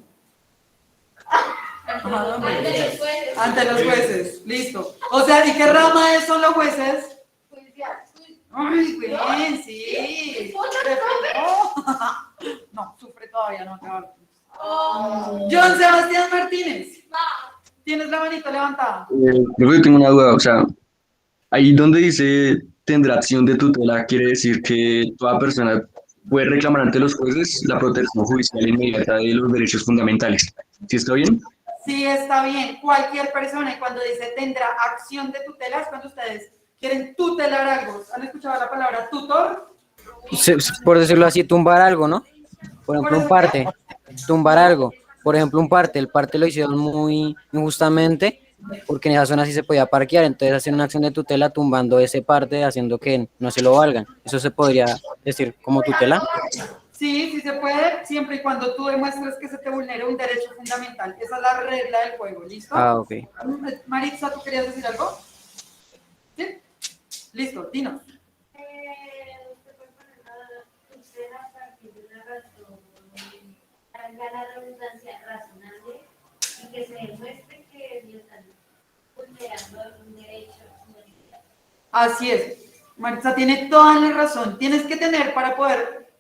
¿A dónde? Ante los jueces. Ante los jueces. Listo. O sea, ¿y qué rama son los jueces? Judicial. Ay, bien, sí. No, sufre todavía, no te va. John Sebastián Martínez. ¿Tienes la manita levantada? Yo tengo una duda, o sea, ahí donde dice tendrá acción de tutela, quiere decir que toda persona puede reclamar ante los jueces la protección judicial inmediata de los derechos fundamentales. ¿Sí está bien? Sí, está bien. Cualquier persona, y cuando dice tendrá acción de tutela, es cuando ustedes quieren tutelar algo. ¿Han escuchado la palabra tutor? Por decirlo así, tumbar algo, ¿no? Por ejemplo, un parte, tumbar algo. Por ejemplo, el parte lo hicieron muy injustamente porque en esa zona sí se podía parquear, entonces hacen una acción de tutela tumbando ese parte, haciendo que no se lo valgan. Eso se podría decir como tutela. Sí, sí se puede, siempre y cuando tú demuestres que se te vulnera un derecho fundamental. Esa es la regla del juego, ¿listo? Ah, ok. Maritza, ¿tú querías decir algo? ¿Sí? Listo, dinos. Usted puede poner una tutela a partir de una razón, haga la redundancia razonable y que se demuestre que le están vulnerando algún derecho fundamental. Así es. Maritza tiene toda la razón. Tienes que tener para poder,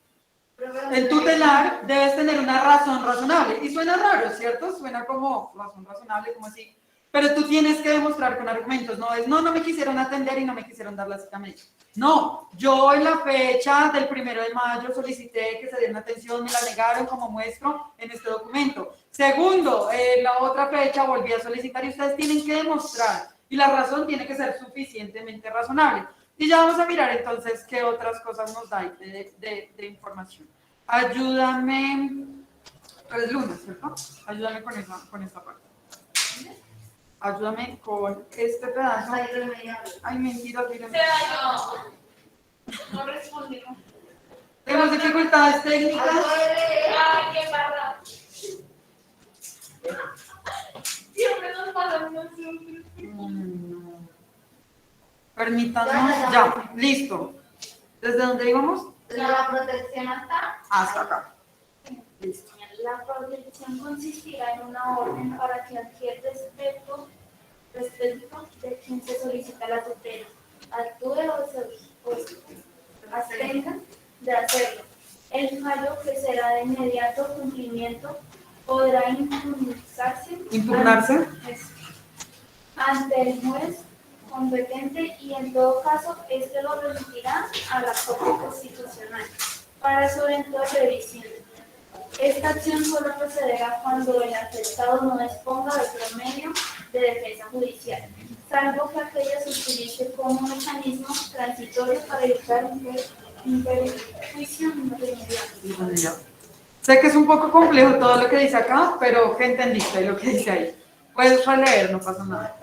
en tutelar, debes tener una razón razonable. Y suena raro, ¿cierto? Suena como razón razonable, como así. Pero tú tienes que demostrar con argumentos, no es, no me quisieron atender y no me quisieron dar la cita médica. No, yo en la fecha del 1 de mayo solicité que se diera una atención, me la negaron como muestro en este documento. Segundo, en la otra fecha volví a solicitar y ustedes tienen que demostrar y la razón tiene que ser suficientemente razonable. Y ya vamos a mirar entonces qué otras cosas nos da de información. Ayúdame, es lunes, ¿cierto? Ayúdame con esta parte. Ayúdame con este pedazo. Ay, mentira, Se dañó. No respondió. Tenemos dificultades técnicas. Ay, qué barra. Siempre nos pasa a nosotros. Permítanos, ya, listo. ¿Desde dónde íbamos? La protección Hasta acá. Listo. La protección consistirá en una orden para que cualquier respecto de quien se solicita la tutela actúe o abstenga de hacerlo. El fallo, que será de inmediato cumplimiento, podrá impugnarse ante el juez competente y en todo caso este lo remitirá a la Corte Constitucional para su eventual revisión. Esta acción solo procederá cuando el afectado no disponga de otro medio de defensa judicial, salvo que aquella se utilice como mecanismo transitorio para evitar un perjuicio irremediable. Sé que es un poco complejo todo lo que dice acá, pero ¿qué entendiste de lo que dice ahí? Puedes releer, no pasa nada.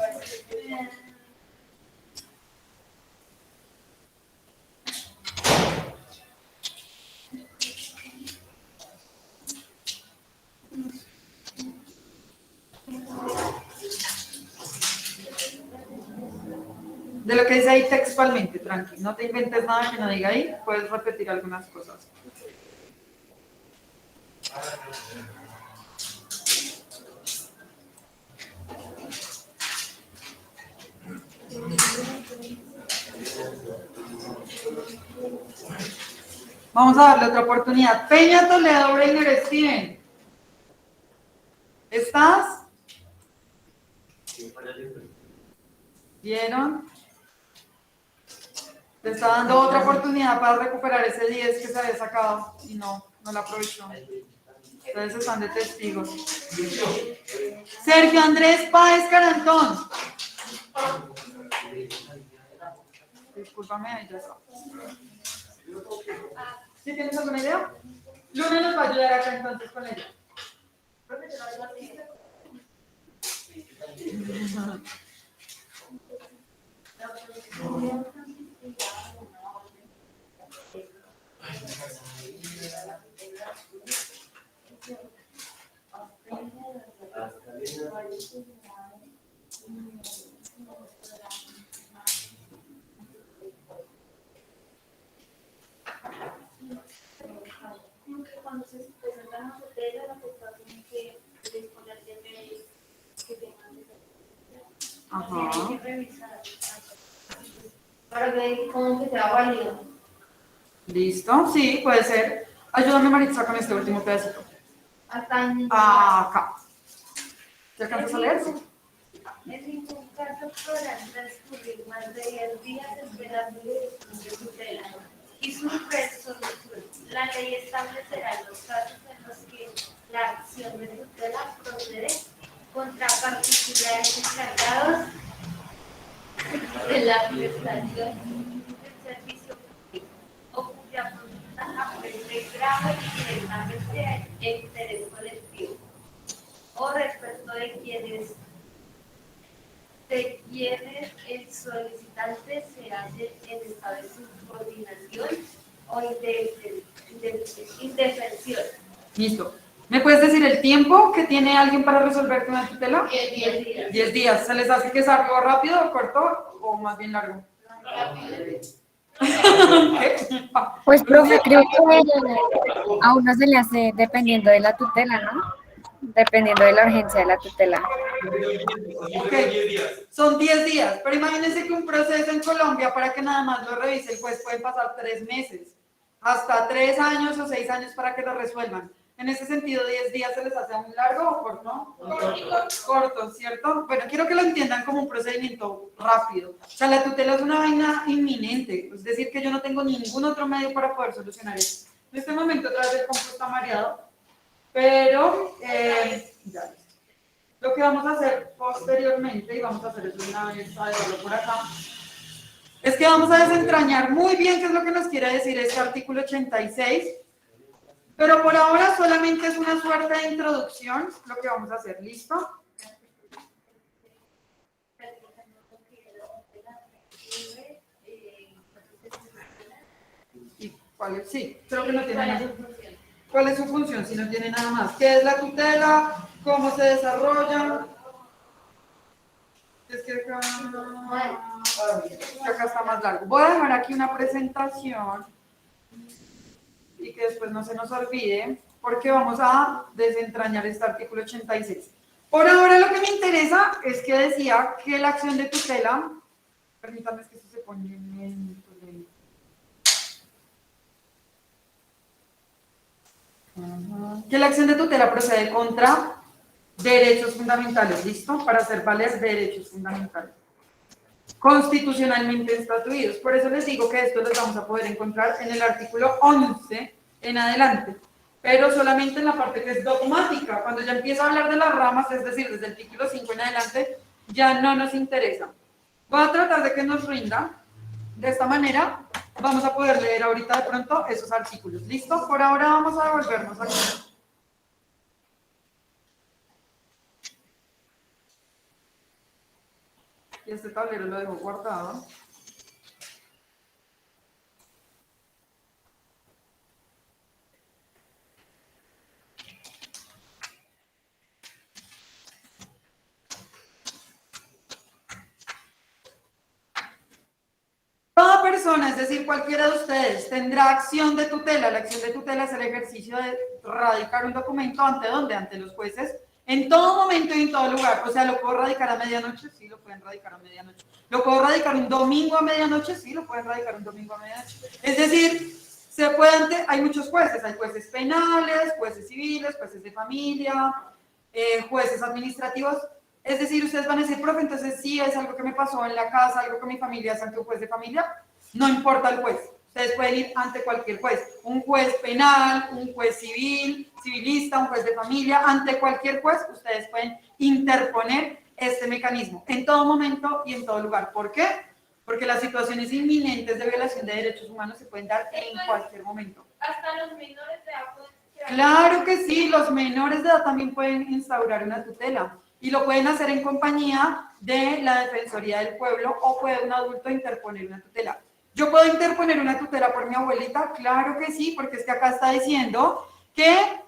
De lo que dice ahí textualmente, tranqui, no te inventes nada que no diga ahí, puedes repetir algunas cosas. Vamos a darle otra oportunidad. Peña, Toledo, Breiner, Steven. ¿Estás? ¿Vieron? Te está dando otra oportunidad para recuperar ese 10 que se había sacado y no la aprovechó. Ustedes están de testigos. Sergio Andrés Páez Carantón. Discúlpame, ahí ya está. ¿Sí tienes alguna idea? Luna nos va a ayudar acá entonces con ella. Cuando se presenta una tutela, la tutela tiene que disponer de medios que tengan Ajá. que revisar para que como que sea válido. ¿Listo? Sí, puede ser. Ayúdame, Maritza, con este último pedacito. Acá. ¿Te alcanzas a leer? En ningún caso podrán transcurrir más de 10 días esperando la decisión de tutela y su resolución. La ley establecerá los casos en los que la acción de tutela procede contra particulares encargados de la prestación del servicio público o cuya conducta afecte grave y directamente el interés colectivo o respecto de quienes el solicitante se halle en estado de subordinación o indefensión. Listo. ¿Me puedes decir el tiempo que tiene alguien para resolverte una tutela? 10 días. 10 días. ¿Se les hace que es algo rápido, corto o más bien largo? Pues, profe, creo que a uno se le hace dependiendo de la tutela, ¿no? Dependiendo de la urgencia de la tutela. Okay. Son 10 días, pero imagínense que un proceso en Colombia para que nada más lo revise el juez puede pasar 3 meses, hasta 3 años o 6 años para que lo resuelvan. En ese sentido, 10 días se les hace un largo o corto. Corto, ¿cierto? Bueno, quiero que lo entiendan como un procedimiento rápido. O sea, la tutela es una vaina inminente, es decir, que yo no tengo ningún otro medio para poder solucionar eso. En este momento, otra vez el compu está mareado, pero ya listo. Lo que vamos a hacer posteriormente, y vamos a hacer eso una vez, a verlo por acá, es que vamos a desentrañar muy bien qué es lo que nos quiere decir este artículo 86, pero por ahora solamente es una suerte de introducción lo que vamos a hacer. ¿Listo? ¿Y cuál es? Sí, creo que no tiene nada. ¿Cuál es su función si no tiene nada más? ¿Qué es la tutela? ¿Cómo se desarrolla? Es que acá está más largo. Voy a dejar aquí una presentación y que después no se nos olvide, porque vamos a desentrañar este artículo 86. Por ahora lo que me interesa es que decía que la acción de tutela, permítanme que esto se pone lento. Que la acción de tutela procede contra derechos fundamentales, ¿listo? Para hacer valer derechos fundamentales constitucionalmente estatuidos. Por eso les digo que esto los vamos a poder encontrar en el artículo 11 en adelante, pero solamente en la parte que es dogmática. Cuando ya empiezo a hablar de las ramas, es decir, desde el artículo 5 en adelante, ya no nos interesa. Voy a tratar de que nos rinda. De esta manera vamos a poder leer ahorita de pronto esos artículos. ¿Listo? Por ahora vamos a devolvernos aquí. Y este tablero lo dejo guardado. Toda persona, es decir, cualquiera de ustedes, tendrá acción de tutela. La acción de tutela es el ejercicio de radicar un documento ante ¿dónde? Ante los jueces, en todo momento y en todo lugar. O sea, ¿lo puedo radicar a medianoche? Sí, lo pueden radicar a medianoche. ¿Lo puedo radicar un domingo a medianoche? Sí, lo pueden radicar un domingo a medianoche. Es decir, hay muchos jueces. Hay jueces penales, jueces civiles, jueces de familia, jueces administrativos. Es decir, ustedes van a decir, profe, entonces sí es algo que me pasó en la casa, algo que mi familia es ante un juez de familia. No importa el juez. Ustedes pueden ir ante cualquier juez. Un juez penal, un juez civil, civilista, un juez de familia. Ante cualquier juez, ustedes pueden interponer este mecanismo en todo momento y en todo lugar. ¿Por qué? Porque las situaciones inminentes de violación de derechos humanos se pueden dar en cualquier momento. Hasta los menores de edad pueden... Claro que sí, los menores de edad también pueden instaurar una tutela. Y lo pueden hacer en compañía de la Defensoría del Pueblo o puede un adulto interponer una tutela. ¿Yo puedo interponer una tutela por mi abuelita? Claro que sí, porque es que acá está diciendo que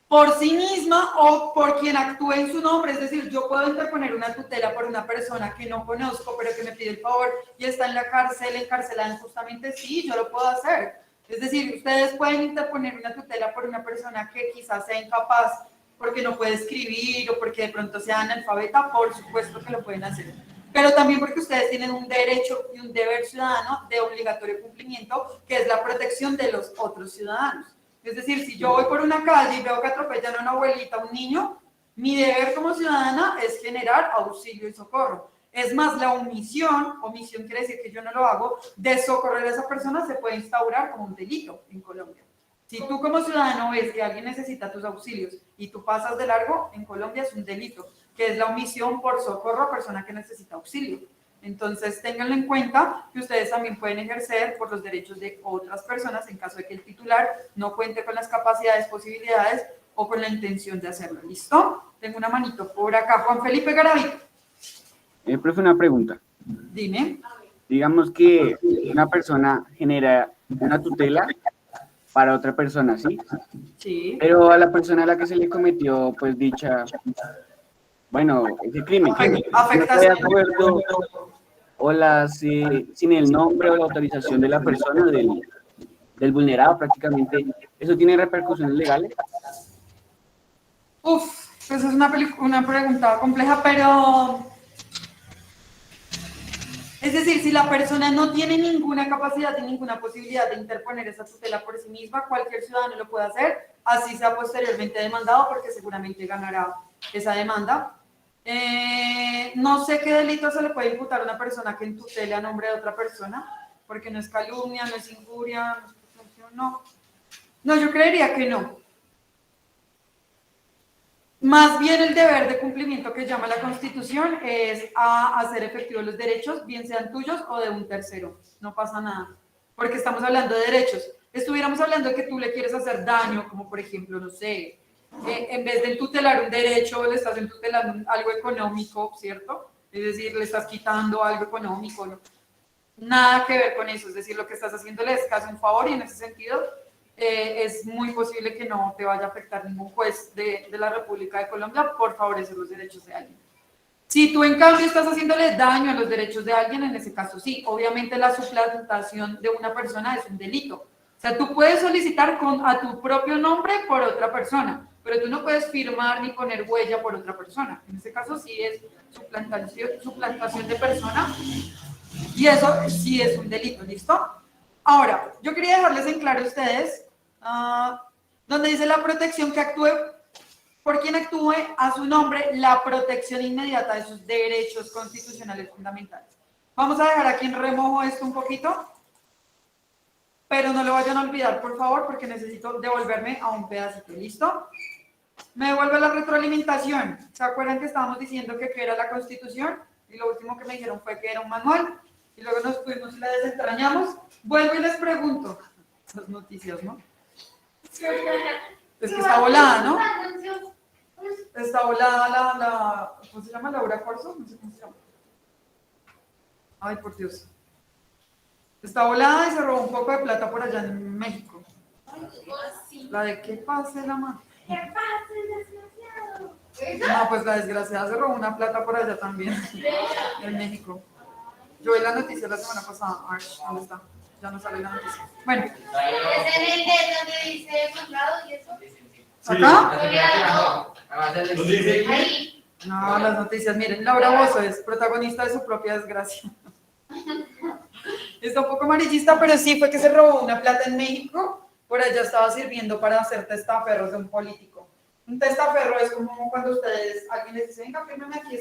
por sí misma o por quien actúe en su nombre, es decir, yo puedo interponer una tutela por una persona que no conozco, pero que me pide el favor y está en la cárcel, encarcelada injustamente, sí, yo lo puedo hacer. Es decir, ustedes pueden interponer una tutela por una persona que quizás sea incapaz porque no puede escribir o porque de pronto sea analfabeta, por supuesto que lo pueden hacer. Pero también porque ustedes tienen un derecho y un deber ciudadano de obligatorio cumplimiento, que es la protección de los otros ciudadanos. Es decir, si yo voy por una calle y veo que atropellan a una abuelita, a un niño, mi deber como ciudadana es generar auxilio y socorro. Es más, la omisión quiere decir que yo no lo hago, de socorrer a esa persona se puede instaurar como un delito en Colombia. Si tú como ciudadano ves que alguien necesita tus auxilios y tú pasas de largo, en Colombia es un delito, que es la omisión por socorro a persona que necesita auxilio. Entonces, ténganlo en cuenta que ustedes también pueden ejercer por los derechos de otras personas en caso de que el titular no cuente con las capacidades, posibilidades o con la intención de hacerlo. ¿Listo? Tengo una manito por acá. Juan Felipe Garavito. Profe, una pregunta. Dime. Digamos que una persona genera una tutela para otra persona, ¿sí? Sí. Pero a la persona a la que se le cometió, pues, ese crimen, que no está de acuerdo, o sin el nombre o la autorización de la persona, del vulnerado prácticamente, ¿eso tiene repercusiones legales? Pues es una pregunta compleja, pero Es decir, si la persona no tiene ninguna capacidad y ninguna posibilidad de interponer esa tutela por sí misma, cualquier ciudadano lo puede hacer, así sea posteriormente demandado, porque seguramente ganará esa demanda. No sé qué delito se le puede imputar a una persona que tutele a nombre de otra persona, porque no es calumnia, no es injuria, no es presunción, no. No, yo creería que no. Más bien el deber de cumplimiento que llama la Constitución es a hacer efectivos los derechos, bien sean tuyos o de un tercero. No pasa nada, porque estamos hablando de derechos. Estuviéramos hablando de que tú le quieres hacer daño, como por ejemplo, no sé, en vez de tutelar un derecho, le estás tutelando algo económico, ¿cierto? Es decir, le estás quitando algo económico, ¿no? Nada que ver con eso, es decir, lo que estás haciéndole es casi un favor y en ese sentido es muy posible que no te vaya a afectar ningún juez de la República de Colombia por favorecer los derechos de alguien. Si tú en cambio estás haciéndole daño a los derechos de alguien, en ese caso sí, obviamente la suplantación de una persona es un delito. O sea, tú puedes solicitar a tu propio nombre por otra persona, pero tú no puedes firmar ni poner huella por otra persona. En ese caso sí es suplantación de persona y eso sí es un delito, ¿listo? Ahora, yo quería dejarles en claro a ustedes, donde dice la protección que actúe, por quien actúe a su nombre, la protección inmediata de sus derechos constitucionales fundamentales. Vamos a dejar aquí en remojo esto un poquito, pero no lo vayan a olvidar, por favor, porque necesito devolverme a un pedacito, ¿listo? Me devuelve la retroalimentación. ¿Se acuerdan que estábamos diciendo que qué era la Constitución? Y lo último que me dijeron fue que era un manual, y luego nos fuimos y la desentrañamos. Vuelvo y les pregunto, las noticias, ¿no? Es que está volada, ¿no? Está volada ¿cómo se llama? Laura Corso, no sé cómo se llama. Ay, por Dios. Está volada y se robó un poco de plata por allá en México. La de ¿qué pase la mano? ¿Qué pasa, desgraciado? No, pues la desgraciada se robó una plata por allá también, en México. Yo vi la noticia la semana pasada. Ay, ¿dónde está? Ya no sale la noticia. Bueno. ¿Es en el de donde dice mandado y eso? ¿Acá? Ahí. No, las noticias. Miren, Laura Bozzo es protagonista de su propia desgracia. Está un poco amarillista, pero sí fue que se robó una plata en México. Por allá estaba sirviendo para hacer testaferros de un político. Un testaferro es como cuando alguien les dice, venga, fírmeme aquí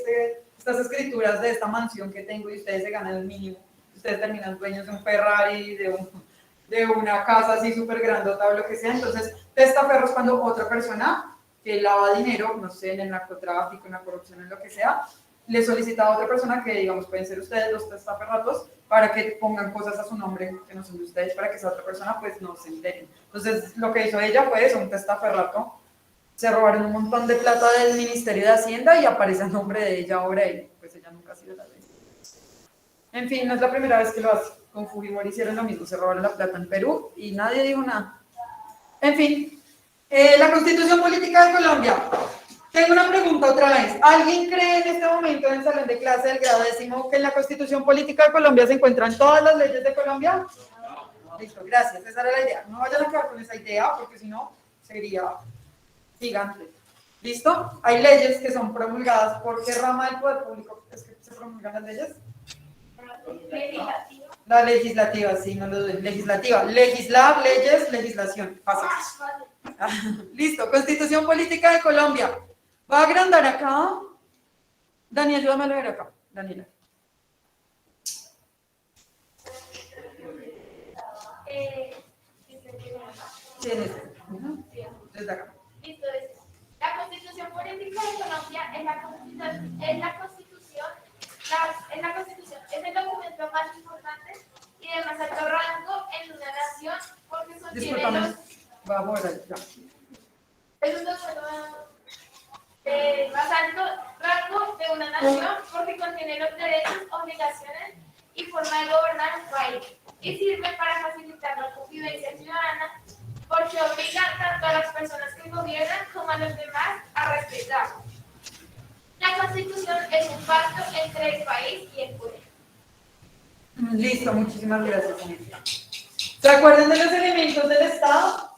estas escrituras de esta mansión que tengo y ustedes se ganan el mínimo. Ustedes terminan dueños de un Ferrari, de una casa así súper grandota o lo que sea. Entonces, testaferro es cuando otra persona que lava dinero, no sé, en el narcotráfico, en la corrupción, en lo que sea, le solicita a otra persona que, digamos, pueden ser ustedes los testaferratos, para que pongan cosas a su nombre que no son de ustedes, para que esa otra persona pues no se entere. Entonces, lo que hizo ella fue eso, un testaferrato. Se robaron un montón de plata del Ministerio de Hacienda y aparece el nombre de ella ahora y pues ella nunca ha sido la ley. En fin, no es la primera vez que lo hace. Con Fujimori hicieron lo mismo, se robaron la plata en Perú y nadie dijo nada. En fin, la Constitución Política de Colombia. Tengo una pregunta otra vez. ¿Alguien cree en este momento en el salón de clase del grado 10º que en la Constitución Política de Colombia se encuentran todas las leyes de Colombia? Listo, gracias. Esa era la idea. No vayan a quedar con esa idea porque si no sería gigante. ¿Listo? Hay leyes que son promulgadas. ¿Por qué rama del poder público es que se promulgan las leyes? Legislativo. La legislativa, sí, no lo doy. Legislativa. Legislar, leyes, legislación. Fácil. Listo. Constitución Política de Colombia. ¿Va a agrandar acá? Dani, ayúdame a leer acá. Daniela. Sí, desde acá. Listo, dice. La Constitución Política de Colombia es la Constitución, es el documento más importante y de más alto rango en una nación porque sostiene Discúlpame, vamos a ver ya. es un documento de más alto rango de una nación porque contiene los derechos, obligaciones y forma de gobernar un país y sirve para facilitar la convivencia ciudadana porque obliga tanto a las personas que gobiernan como a los demás a respetar. La Constitución es un pacto entre el país y el poder. Listo, muchísimas gracias, Anita. ¿Se acuerdan de los elementos del Estado?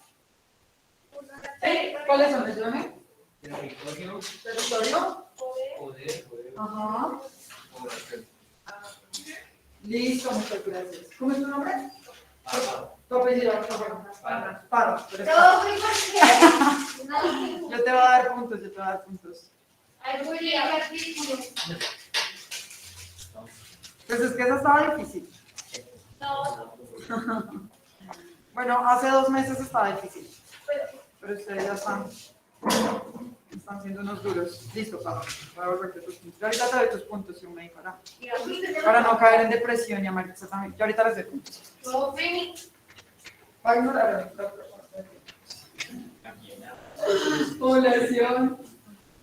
¿Sí? ¿Cuáles son? Ayúdame. Territorio. Poder. Ajá. Listo, muchas gracias. ¿Cómo es tu nombre? Tu apellido, Parra. No, muy bien. Yo te voy a dar puntos, Ay, muy bien, Patricio. Pues es que eso estaba difícil. No. Bueno, hace 2 meses estaba difícil. Pero ustedes ya están siendo unos duros. Listo, Pablo. Voy a volverte tus puntos. Yo ahorita te doy tus puntos, si me para no caer en depresión y a Maritza también. Yo ahorita les doy puntos. No, Fini. Va a ignorar. Población.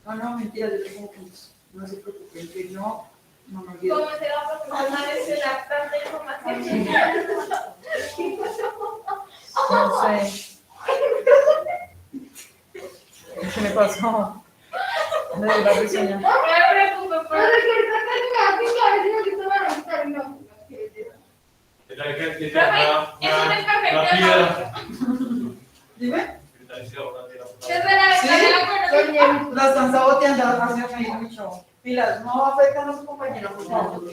No, mentira, yo tengo puntos. No se preocupen, que no me olvido. ¿Cómo se va a proporcionar ese lactante de información? No sé. ¿Qué me pasó? Me dio la risueña. No me preocupes, No, de que está casi, a ver si no quito la rosita, no. Profe, eso no es perfecto. Dime. Es verdad, La están saboteando hacia reír mucho. Pilas, no afectan a su compañero, por favor.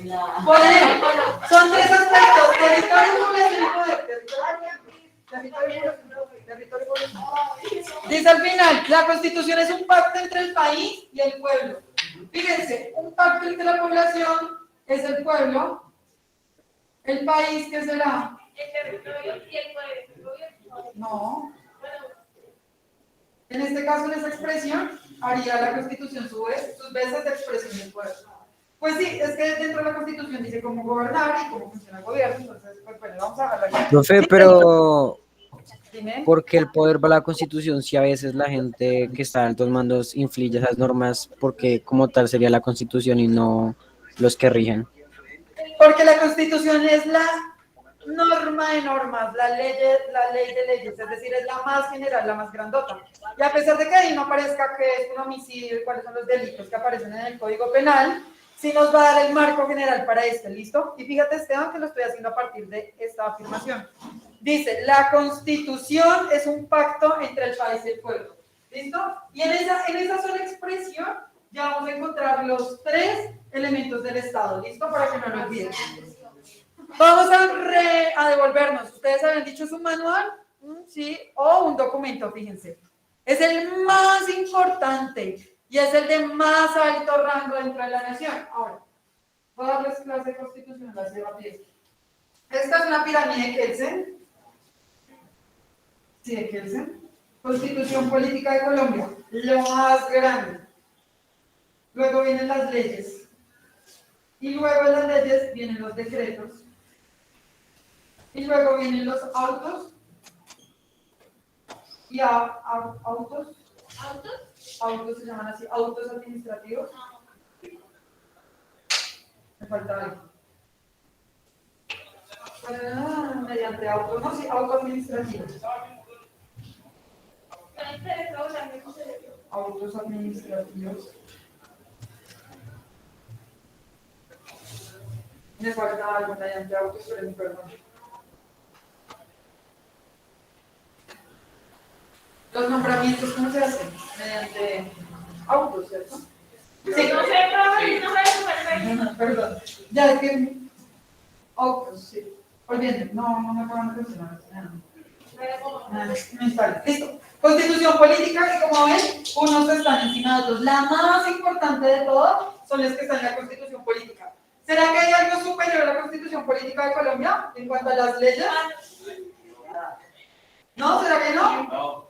Son 3 aspectos: territorio, población y poder. Territorio, población. Dice al final, la Constitución es un pacto entre el país y el pueblo. Fíjense, un pacto entre la población es el pueblo. ¿El país qué será? el territorio y el poder. No. En este caso, en esa expresión, haría la Constitución sus veces de expresión del pueblo. Pues sí, es que dentro de la Constitución dice cómo gobernar y cómo funciona el gobierno, entonces, pues bueno, vamos a hablar. Profe, pero Dime. ¿por qué el poder va a la Constitución si a veces la gente que está en altos mandos inflige esas normas? Porque como tal sería la Constitución y no los que rigen. Porque la Constitución es la norma de normas, la ley de leyes, es decir, es la más general, la más grandota. Y a pesar de que ahí no aparezca que es un homicidio y cuáles son los delitos que aparecen en el Código Penal, sí nos va a dar el marco general para esto, ¿listo? Y fíjate, Esteban, que lo estoy haciendo a partir de esta afirmación. Dice, la Constitución es un pacto entre el país y el pueblo, ¿listo? Y en esa sola expresión ya vamos a encontrar los 3 elementos del Estado, ¿listo? Para que no lo olviden. Vamos a devolvernos. ¿Ustedes habían dicho es un manual? Sí, o un documento, fíjense. Es el más importante y es el de más alto rango dentro de la nación. Ahora, voy a darles clase de constitucional así rápido. Esta es una pirámide de Kelsen. Sí, de Kelsen. Constitución Política de Colombia, lo más grande. Luego vienen las leyes. Y luego de las leyes vienen los decretos. Y luego vienen los autos. Y autos se llaman así, autos administrativos. Me falta algo. Mediante autos, no, sí, autos administrativos. Autos administrativos. Me falta algo mediante autos, pero perdón. Los nombramientos, ¿cómo se hacen? Mediante autos, ¿cierto? Sí. No sé, profe, no sé, Perdón. Ya es que autos, sí. Olvídenme, no me puedo mencionar. Listo. Constitución política, que como ven, unos están encima de otros. La más importante de todas son las que están en la Constitución política. ¿Será que hay algo superior a la Constitución política de Colombia en cuanto a las leyes? ¿No? ¿Será que no?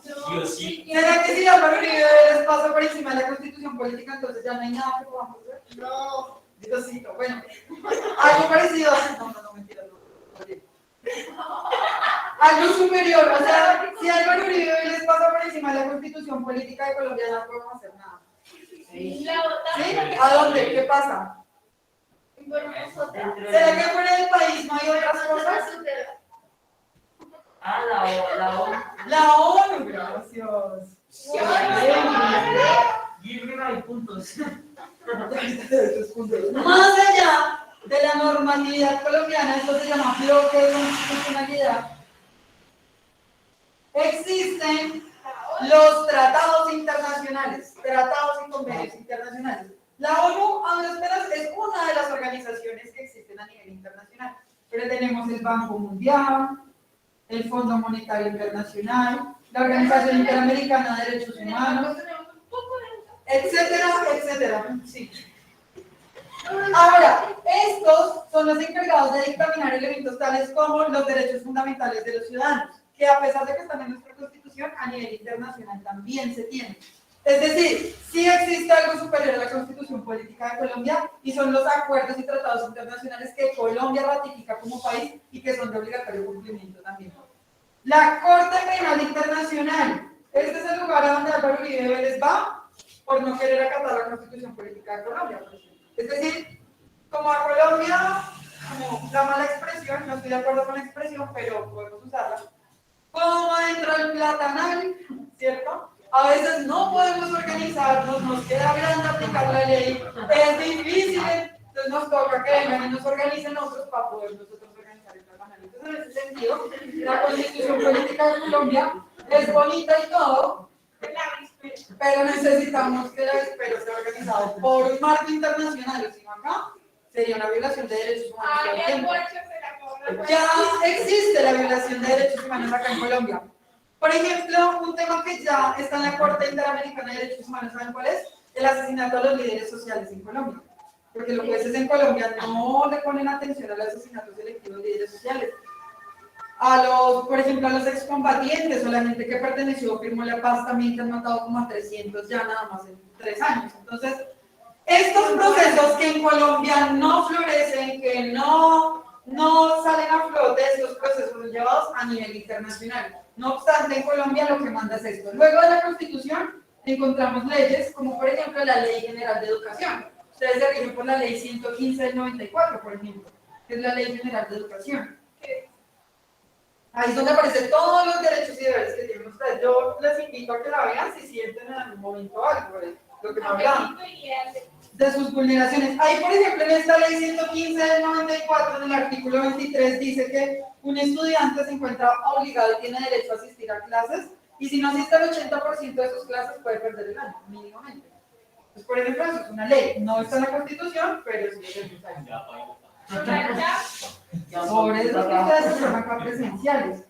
¿Será que si Álvaro Uribe les pasa por encima de la Constitución política, entonces ya no hay nada que podamos hacer? No. Diosito, bueno. Algo parecido. No, mentira. Algo superior, o sea, si Álvaro Uribe les pasa por encima de la Constitución política de Colombia, no podemos hacer nada. ¿Sí? ¿A dónde? ¿Qué pasa? ¿Será que fuera del país no hay otras cosas? La ONU. La ONU, gracias. Y hay puntos. Más allá de la normatividad colombiana, esto se llama bloque de constitucionalidad. Existen los tratados internacionales, tratados y convenios internacionales. La ONU, a duras penas, es una de las organizaciones que existen a nivel internacional, pero tenemos el Banco Mundial, el Fondo Monetario Internacional, la Organización Interamericana de Derechos Humanos, etcétera, etcétera. Sí. Ahora, estos son los encargados de dictaminar elementos tales como los derechos fundamentales de los ciudadanos, que a pesar de que están en nuestra Constitución, a nivel internacional también se tienen. Es decir, sí existe algo superior a la Constitución Política de Colombia y son los acuerdos y tratados internacionales que Colombia ratifica como país y que son de obligatorio cumplimiento también. La Corte Penal Internacional. Este es el lugar a donde Álvaro Uribe Vélez va por no querer acatar la Constitución Política de Colombia, por ejemplo. Es decir, como a Colombia, como la mala expresión, no estoy de acuerdo con la expresión, pero podemos usarla, como dentro del platanal, ¿cierto? A veces no podemos organizarnos, nos queda grande aplicar la ley, es difícil, entonces nos toca que vengan y nos organicen otros para poder nosotros organizar el platanal. Entonces, en ese sentido, la Constitución Política de Colombia es bonita y todo, pero necesitamos que el avispero sea organizado por un marco internacional, si no acá sería una violación de derechos humanos. Ya existe la violación de derechos humanos acá en Colombia. Por ejemplo, un tema que ya está en la Corte Interamericana de Derechos Humanos, ¿saben cuál es? El asesinato a los líderes sociales en Colombia. Porque los jueces en Colombia no le ponen atención a los asesinatos selectivos de líderes sociales. Por ejemplo, a los excombatientes o la gente que perteneció o firmó la paz también que han matado como a 300 ya nada más en 3 años. Entonces, estos procesos que en Colombia no florecen, que no salen a flote, estos procesos son llevados a nivel internacional. No obstante, en Colombia lo que manda es esto. Luego de la Constitución encontramos leyes como por ejemplo la Ley General de Educación. Ustedes se rigen por la Ley 115 del 94, por ejemplo, que es la Ley General de Educación. Ahí es donde aparecen todos los derechos y deberes que tienen ustedes. Yo les invito a que la vean si sienten en algún momento algo de lo que me hablan de sus vulneraciones. Ahí, por ejemplo, en esta ley 115 del 94, en el artículo 23, dice que un estudiante se encuentra obligado y tiene derecho a asistir a clases, y si no asiste al 80% de sus clases puede perder el año, mínimamente. Entonces, por ejemplo, eso es una ley. No está en la Constitución, pero sí es necesario. Sobre eso que ustedes son acá presenciales.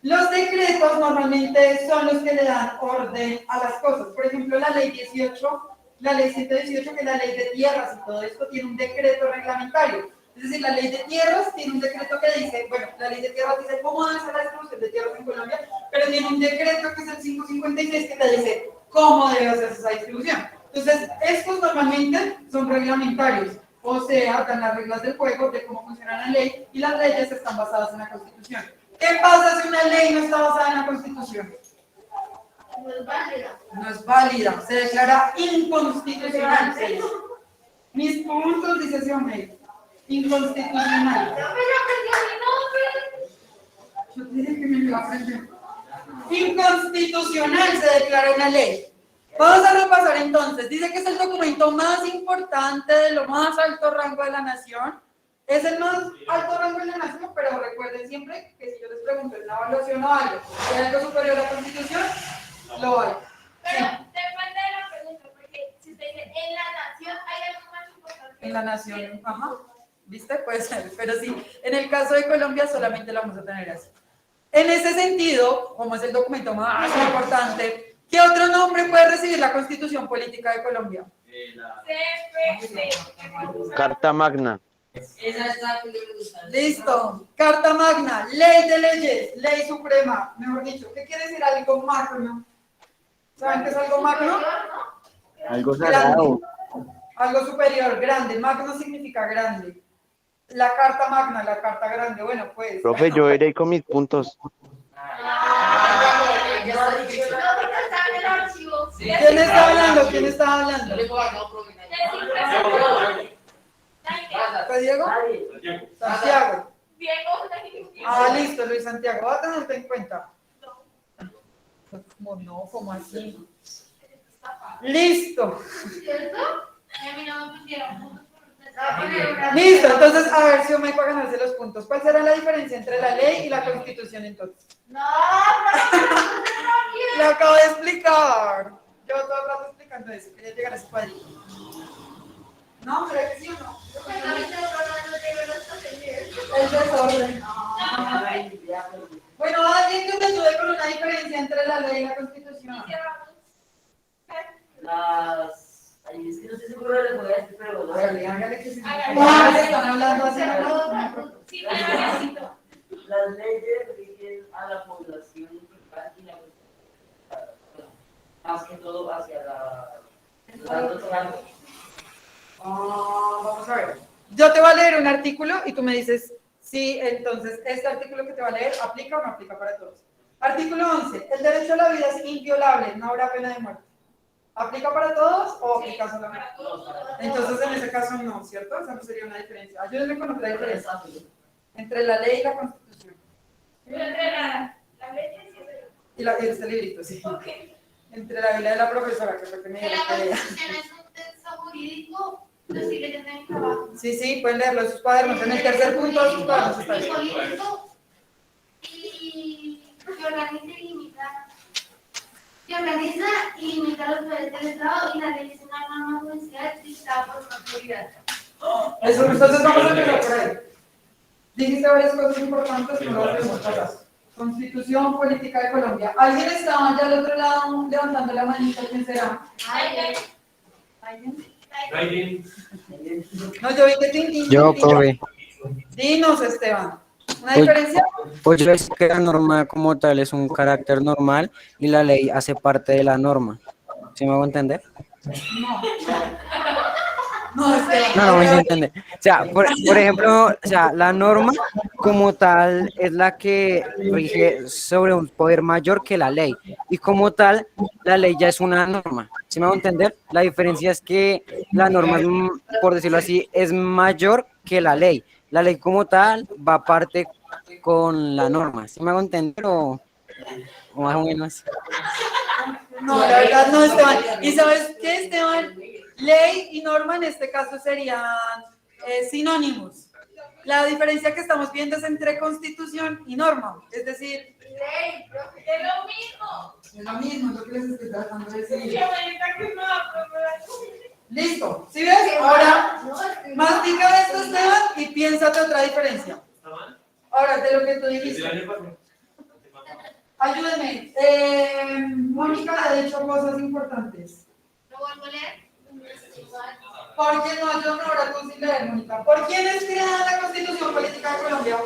Los decretos normalmente son los que le dan orden a las cosas. Por ejemplo, la ley 18, la ley 118, que es la ley de tierras y todo esto, tiene un decreto reglamentario. Es decir, la ley de tierras tiene un decreto que dice, bueno, la ley de tierras dice cómo debe ser la distribución de tierras en Colombia, pero tiene un decreto que es el 556 que te dice cómo debe hacerse esa distribución. Entonces, estos normalmente son reglamentarios. O sea, dan las reglas del juego de cómo funciona la ley y las leyes están basadas en la Constitución. ¿Qué pasa si una ley no está basada en la Constitución? No es válida. No es válida, se declara inconstitucional. Mis puntos, dice ese hombre, inconstitucional. Yo dije que me iba a aprender. Inconstitucional se declara una ley. Vamos a repasar entonces. Dice que es el documento más importante de lo más alto rango de la nación. Es el más alto rango de la nación, pero recuerden siempre que si yo les pregunto en una evaluación o algo, ¿hay algo superior a la Constitución? Lo hay. Pero depende de la pregunta, porque si usted dice en la nación hay algo más importante. En la nación, ajá. ¿Viste? Puede ser, pero sí. En el caso de Colombia solamente lo vamos a tener así. En ese sentido, como es el documento más importante, ¿qué otro nombre puede recibir la Constitución Política de Colombia? Carta Magna. Listo. Carta Magna, ley de leyes, ley suprema, mejor dicho. ¿Qué quiere decir algo magno? ¿Saben qué es algo magno? Algo sagrado. Algo superior, grande. Magno significa grande. La Carta Magna, la Carta Grande. Bueno, pues. Profe, yo iré con mis puntos. ¿Quién está hablando? ¿Quién está hablando? ¿Fue Diego? Santiago. Ah, listo, Luis Santiago. Va a tenerte en cuenta. No, ¿cómo así? Listo. Listo, entonces a ver si me puede ganarse los puntos. ¿Cuál será la diferencia entre la ley y la Constitución entonces? No, Le acabo de explicar. Yo todo el rato explicando eso. Quería llegar a ese cuadrito. ¿No? ¿Cree que sí o no? A mí se me van los libros El desorden. Bueno, alguien que me ayude con una diferencia entre la ley y la Constitución. Ay, es que no estoy seguro de lo que voy a decir, pero Hágale que sí. Hágale. Están hablando así. Sí, me necesito. las leyes rigen a la población total y la más que todo hacia los altos rangos. Vamos a ver. Yo te voy a leer un artículo y tú me dices si entonces este artículo que te va a leer aplica o no aplica para todos. Artículo 11. El derecho a la vida es inviolable, no habrá pena de muerte. ¿Aplica para todos o aplica solamente? Entonces en ese caso no, ¿cierto? Esa no sería una diferencia. Ayúdenme con otra diferencia entre la ley y la Constitución. Entre la ley Y este librito, sí. Okay. Entre la Biblia de la profesora, que fue que me Que dijo la que leía. Constitución es un texto jurídico, lo estoy leyendo en mi trabajo. Sí, pueden leerlo en sus cuadernos. En el tercer punto de sus cuadernos está ahí. Político y que organiza y limita. Que organiza y limita los poderes del Estado y la ley es una norma judicial dictada por una autoridad. Eso, entonces vamos a empezar por ahí. Dijiste varias cosas importantes, pero no las hacemos todas. Constitución Política de Colombia. ¿Alguien estaba allá al otro lado levantando la manita? ¿Quién será? ¿Alguien? No, yo vi que tin. Yo, profe. Dinos, Esteban. ¿Una Pues- diferencia? Pues yo es que la norma como tal es un carácter normal y la ley hace parte de la norma. ¿Sí me hago entender? No, Esteban. No me hice entender. O sea, por ejemplo, o sea, la norma como tal es la que rige sobre un poder mayor que la ley. Y como tal, la ley ya es una norma. ¿Sí me hago entender? La diferencia es que la norma, por decirlo así, es mayor que la ley. La ley como tal va aparte con la norma. ¿Sí me hago entender o más o menos? No, la verdad no, Esteban. ¿Y sabes qué, Esteban? Ley y norma en este caso serían sinónimos. La diferencia que estamos viendo es entre constitución y norma. Es decir, ley, es lo mismo. es lo mismo, es lo que les estoy tratando de decir. Qué bonita que no, Listo. ¿Sí ves? Ahora, mastica esto, Esteban, y piénsate otra diferencia. Ahora, de lo que tú dijiste. Ayúdame. Mónica ha dicho cosas importantes. ¿Lo vuelvo a leer? ¿Por qué no? Yo no, ahora tú sí leer, Mónica. ¿Por quién es creada la Constitución Política de Colombia?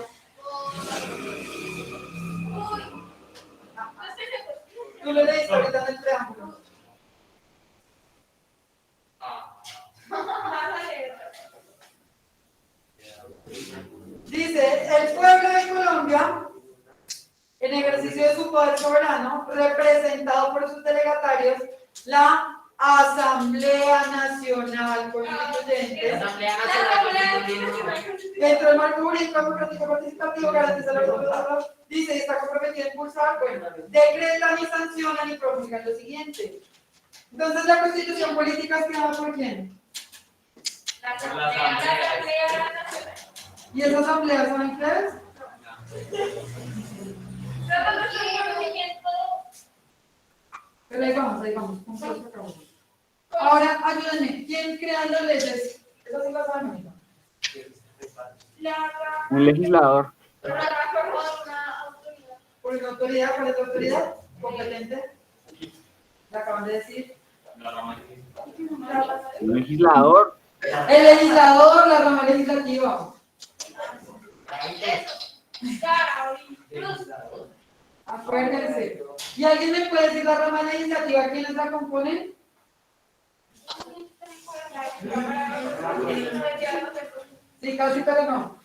Tú lo leíste ahorita en el preámbulo. Dice, el pueblo de Colombia, en ejercicio de su poder soberano, representado por sus delegatarios, la Asamblea Nacional Constituyente, dentro del marco jurídico democrático participativo, garantiza la dice, está comprometida a impulsar, bueno, decretan y sancionan y promulgan lo siguiente. Entonces, ¿la Constitución Política es creada por quién? La Asamblea Nacional. ¿Y esa asamblea saben qué es? Pero ahí vamos. Ahora, ayúdenme. ¿Quién crea las leyes? Eso sí lo saben, Mónica. Un legislador. Por una autoridad, ¿cuál es la autoridad? Competente. ¿La acaban de decir? Un legislador. El legislador, la rama legislativa. Acuérdense. ¿Y alguien me puede decir la rama legislativa quiénes la componen? Sí, casi, pero no.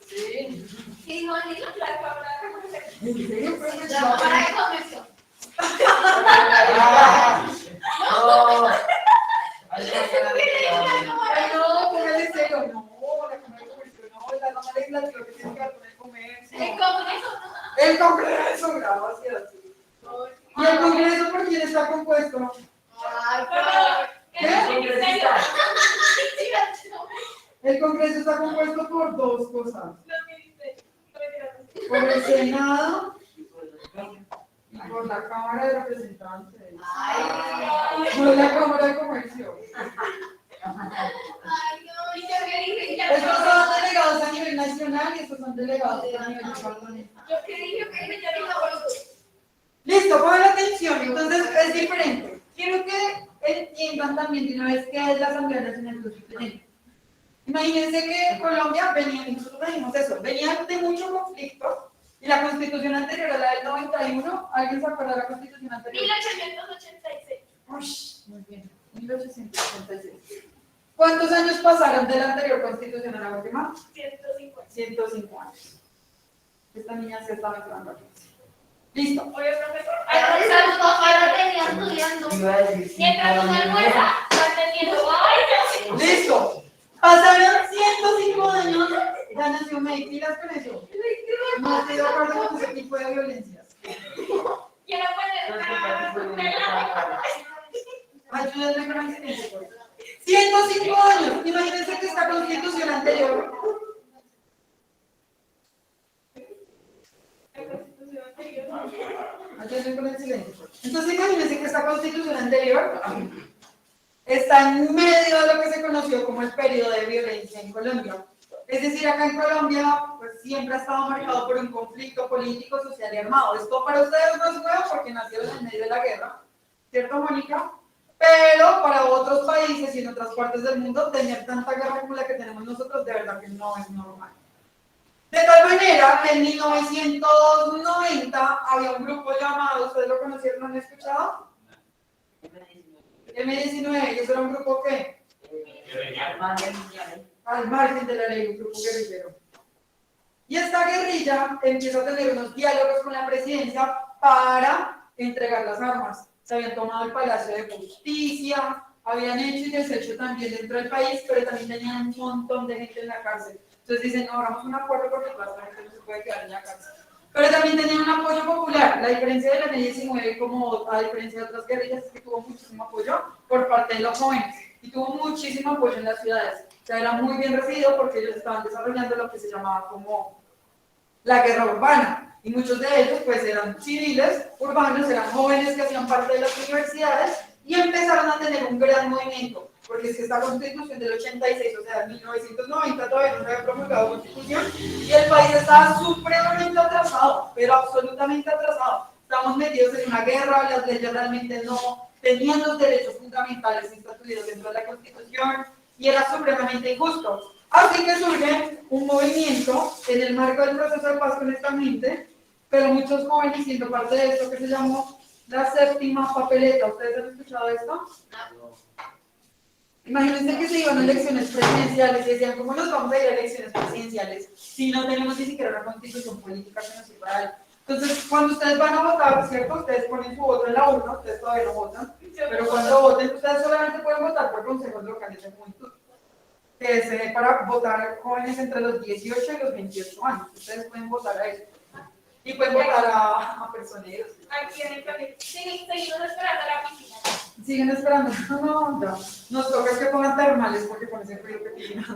Sí. Sí, no, ni la Cámara de Comercio. ¿En serio? La Cámara de Comercio. Ay, no, póngale cero. No, la Cámara de Comercio no, la rama legislativa que tiene que ver con el comercio. El Congreso, ¿no? El Congreso, gracias. ¿Y el Congreso por quién está compuesto? El Congreso está compuesto por dos cosas. Por el Senado y por la Cámara de Representantes. No es la Cámara de Comercio. Estos son delegados a nivel nacional y estos son delegados a nivel departamental. Yo que dije que ya no lo Listo, pongan atención, entonces es diferente. Quiero que entiendan también de una vez qué es la Asamblea Nacional Constituyente. Imagínense que Colombia venía, y nosotros dijimos eso, venía de mucho conflicto y la constitución anterior a la del 91, ¿alguien se acuerda de la constitución anterior? 1886. Uy, muy bien, 1886. ¿Cuántos años pasaron de la anterior constitución a la última? 150. 105 años. Esta niña se estaba entrando aquí. Listo. Oye, profesor. Sus papás la tenían estudiando. Mientras uno almuerza, está teniendo años. Listo. Pasaron 105 años. Ya nació May. ¿Pilas con eso? No estoy de acuerdo con ese tipo de violencias. Ya no puede. Ayúdenme con el silencio, por favor. 105 años. Imagínense que esta constitución anterior. Ayúdenme con el silencio. Entonces, imagínense que esta constitución anterior está en medio de lo que se conoció como el periodo de violencia en Colombia. Es decir, acá en Colombia pues, siempre ha estado marcado por un conflicto político, social y armado. Esto para ustedes no es nuevo porque nacieron en medio de la guerra, ¿cierto, Mónica? Pero para otros países y en otras partes del mundo, tener tanta guerra como la que tenemos nosotros, de verdad que no es normal. De tal manera que en 1990 había un grupo llamado, ¿ustedes lo conocieron, lo han escuchado? M19, ¿y eso era un grupo qué? Al margen de la ley, un grupo guerrillero. Y esta guerrilla empieza a tener unos diálogos con la presidencia para entregar las armas. Se habían tomado el Palacio de Justicia, habían hecho y deshecho también dentro del país, pero también tenían un montón de gente en la cárcel. Entonces dicen, no, hagamos un acuerdo porque la gente no se puede quedar en la cárcel. Pero también tenían un apoyo popular. La diferencia de la M19, como a diferencia de otras guerrillas, es que tuvo muchísimo apoyo por parte de los jóvenes y tuvo muchísimo apoyo en las ciudades. O sea, era muy bien recibido porque ellos estaban desarrollando lo que se llamaba como la guerra urbana. Y muchos de ellos pues eran civiles, urbanos, eran jóvenes que hacían parte de las universidades y empezaron a tener un gran movimiento. Porque es que esta constitución del 86, o sea, en 1990 todavía no se había promulgado constitución y el país estaba supremamente atrasado, pero absolutamente atrasado. Estamos metidos en una guerra, las leyes realmente no tenían los derechos fundamentales instituidos dentro de la constitución y era supremamente injusto. Así que surge un movimiento en el marco del proceso de paz con esta mente, pero muchos jóvenes siendo parte de esto que se llamó la séptima papeleta. ¿Ustedes han escuchado esto? Imagínense que se iban a elecciones presidenciales y decían, ¿cómo nos vamos a ir a elecciones presidenciales si no tenemos ni siquiera una constitución política que nos sirva a algo? Entonces, cuando ustedes van a votar, ¿cierto? Ustedes ponen su voto en la urna, ustedes todavía no votan, pero cuando voten, ustedes solamente pueden votar por consejos locales de juventud, que es para votar jóvenes entre los 18 y los 28 años. Ustedes pueden votar a eso. Y pueden votar a personeros. Aquí en el planeta. Seguimos esperando a la piscina. Siguen esperando. No. Nos toca que pongan termales porque con ese frío que tienen.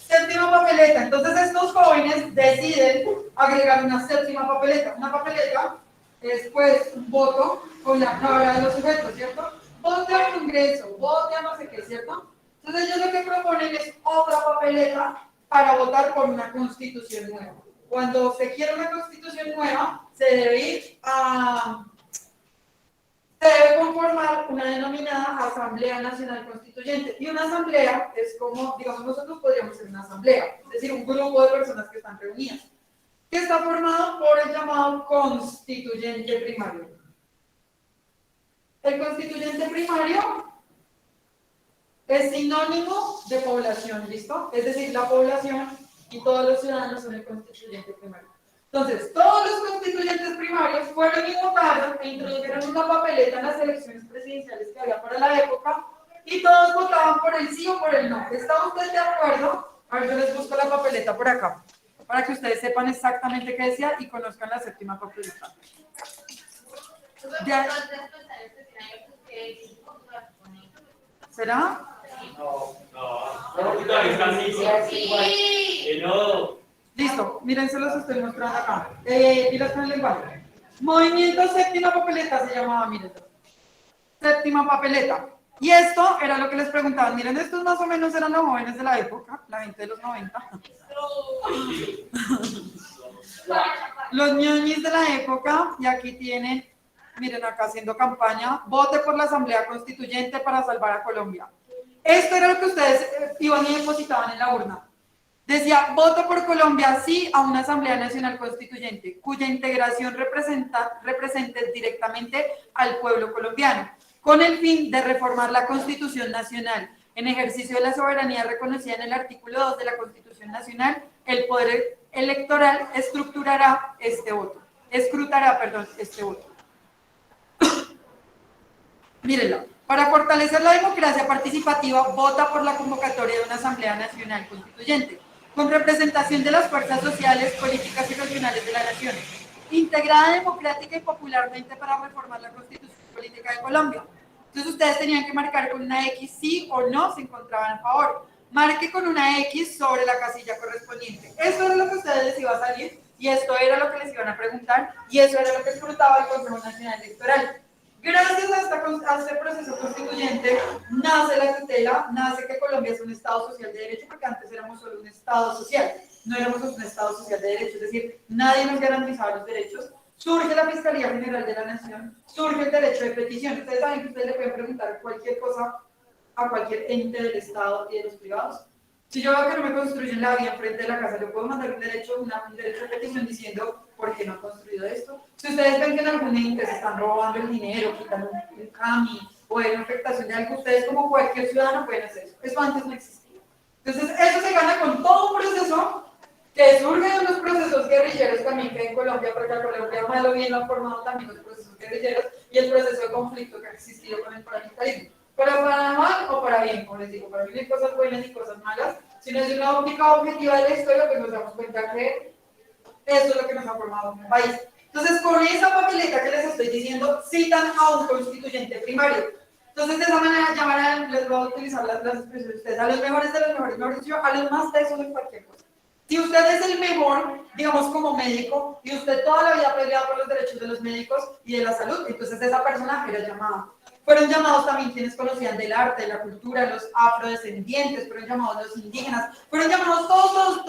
Séptima papeleta. Entonces estos jóvenes deciden agregar una séptima papeleta. Una papeleta es pues un voto con la cara de los sujetos, ¿cierto? Vote al Congreso, vote a no sé qué, ¿cierto? Entonces ellos lo que proponen es otra papeleta para votar por una constitución nueva. Cuando se quiere una constitución nueva, se debe conformar una denominada Asamblea Nacional Constituyente. Y una asamblea es como, digamos, nosotros podríamos ser una asamblea, es decir, un grupo de personas que están reunidas, que está formado por el llamado constituyente primario. El constituyente primario es sinónimo de población, ¿listo? Es decir, la población y todos los ciudadanos son el constituyente primario. Entonces, todos los constituyentes primarios fueron y votaron e introdujeron una papeleta en las elecciones presidenciales que había para la época y todos votaban por el sí o por el no. ¿Está usted de acuerdo? A ver, yo les busco la papeleta por acá, para que ustedes sepan exactamente qué decía y conozcan la séptima papeleta. Ya. ¿Será? No. Listo, miren, se los estoy mostrando acá. Pilas con el lenguaje. Movimiento séptima papeleta se llamaba, miren. Séptima papeleta. Y esto era lo que les preguntaban. Miren, estos más o menos eran los jóvenes de la época, la gente de los 90. Los ñoñis de la época, y aquí tienen, miren acá haciendo campaña, vote por la Asamblea Constituyente para salvar a Colombia. Esto era lo que ustedes iban y depositaban en la urna. Decía, voto por Colombia sí a una Asamblea Nacional Constituyente, cuya integración represente directamente al pueblo colombiano, con el fin de reformar la Constitución Nacional. En ejercicio de la soberanía reconocida en el artículo 2 de la Constitución Nacional, el Poder Electoral escrutará este voto. Mírenlo. Para fortalecer la democracia participativa, vota por la convocatoria de una Asamblea Nacional Constituyente, con representación de las fuerzas sociales, políticas y regionales de la nación, integrada democrática y popularmente para reformar la Constitución Política de Colombia. Entonces ustedes tenían que marcar con una X sí o no se encontraban a favor. Marque con una X sobre la casilla correspondiente. Eso era lo que a ustedes les iba a salir y esto era lo que les iban a preguntar y eso era lo que escrutaba el Consejo Nacional Electoral. Gracias a este proceso constituyente nace la tutela, nace que Colombia es un Estado social de derecho, porque antes éramos solo un Estado social, no éramos un Estado social de derecho, es decir, nadie nos garantizaba los derechos. Surge la Fiscalía General de la Nación, surge el derecho de petición. Ustedes saben que ustedes le pueden preguntar cualquier cosa a cualquier ente del Estado y de los privados. Si yo veo que no me construyen la vía enfrente de la casa, ¿le puedo mandar un derecho de petición diciendo por qué no han construido esto? Si ustedes ven que en algún ente se están robando el dinero, quitan un CAMI o hay una afectación de algo, ustedes como cualquier ciudadano pueden hacer eso. Eso antes no existía. Entonces, eso se gana con todo un proceso que surge de unos procesos guerrilleros también que hay en Colombia, porque a Colombia mal o bien lo han formado también los procesos guerrilleros y el proceso de conflicto que ha existido con el paramilitarismo. Pero para mal o para bien, como les digo, para mí no hay cosas buenas y cosas malas, sino es una óptica objetiva de la historia que nos damos cuenta que eso es lo que nos ha formado como país. Entonces, con esa papeleta que les estoy diciendo, citan a un constituyente primario. Entonces, de esa manera, les voy a utilizar las expresiones de ustedes, a los mejores de los mejores, mejor dicho, a los más tesos de cualquier cosa. Si usted es el mejor, digamos, como médico, y usted toda la vida ha peleado por los derechos de los médicos y de la salud, entonces esa persona era llamada. Fueron llamados también quienes conocían del arte, de la cultura, los afrodescendientes, fueron llamados los indígenas, fueron llamados todos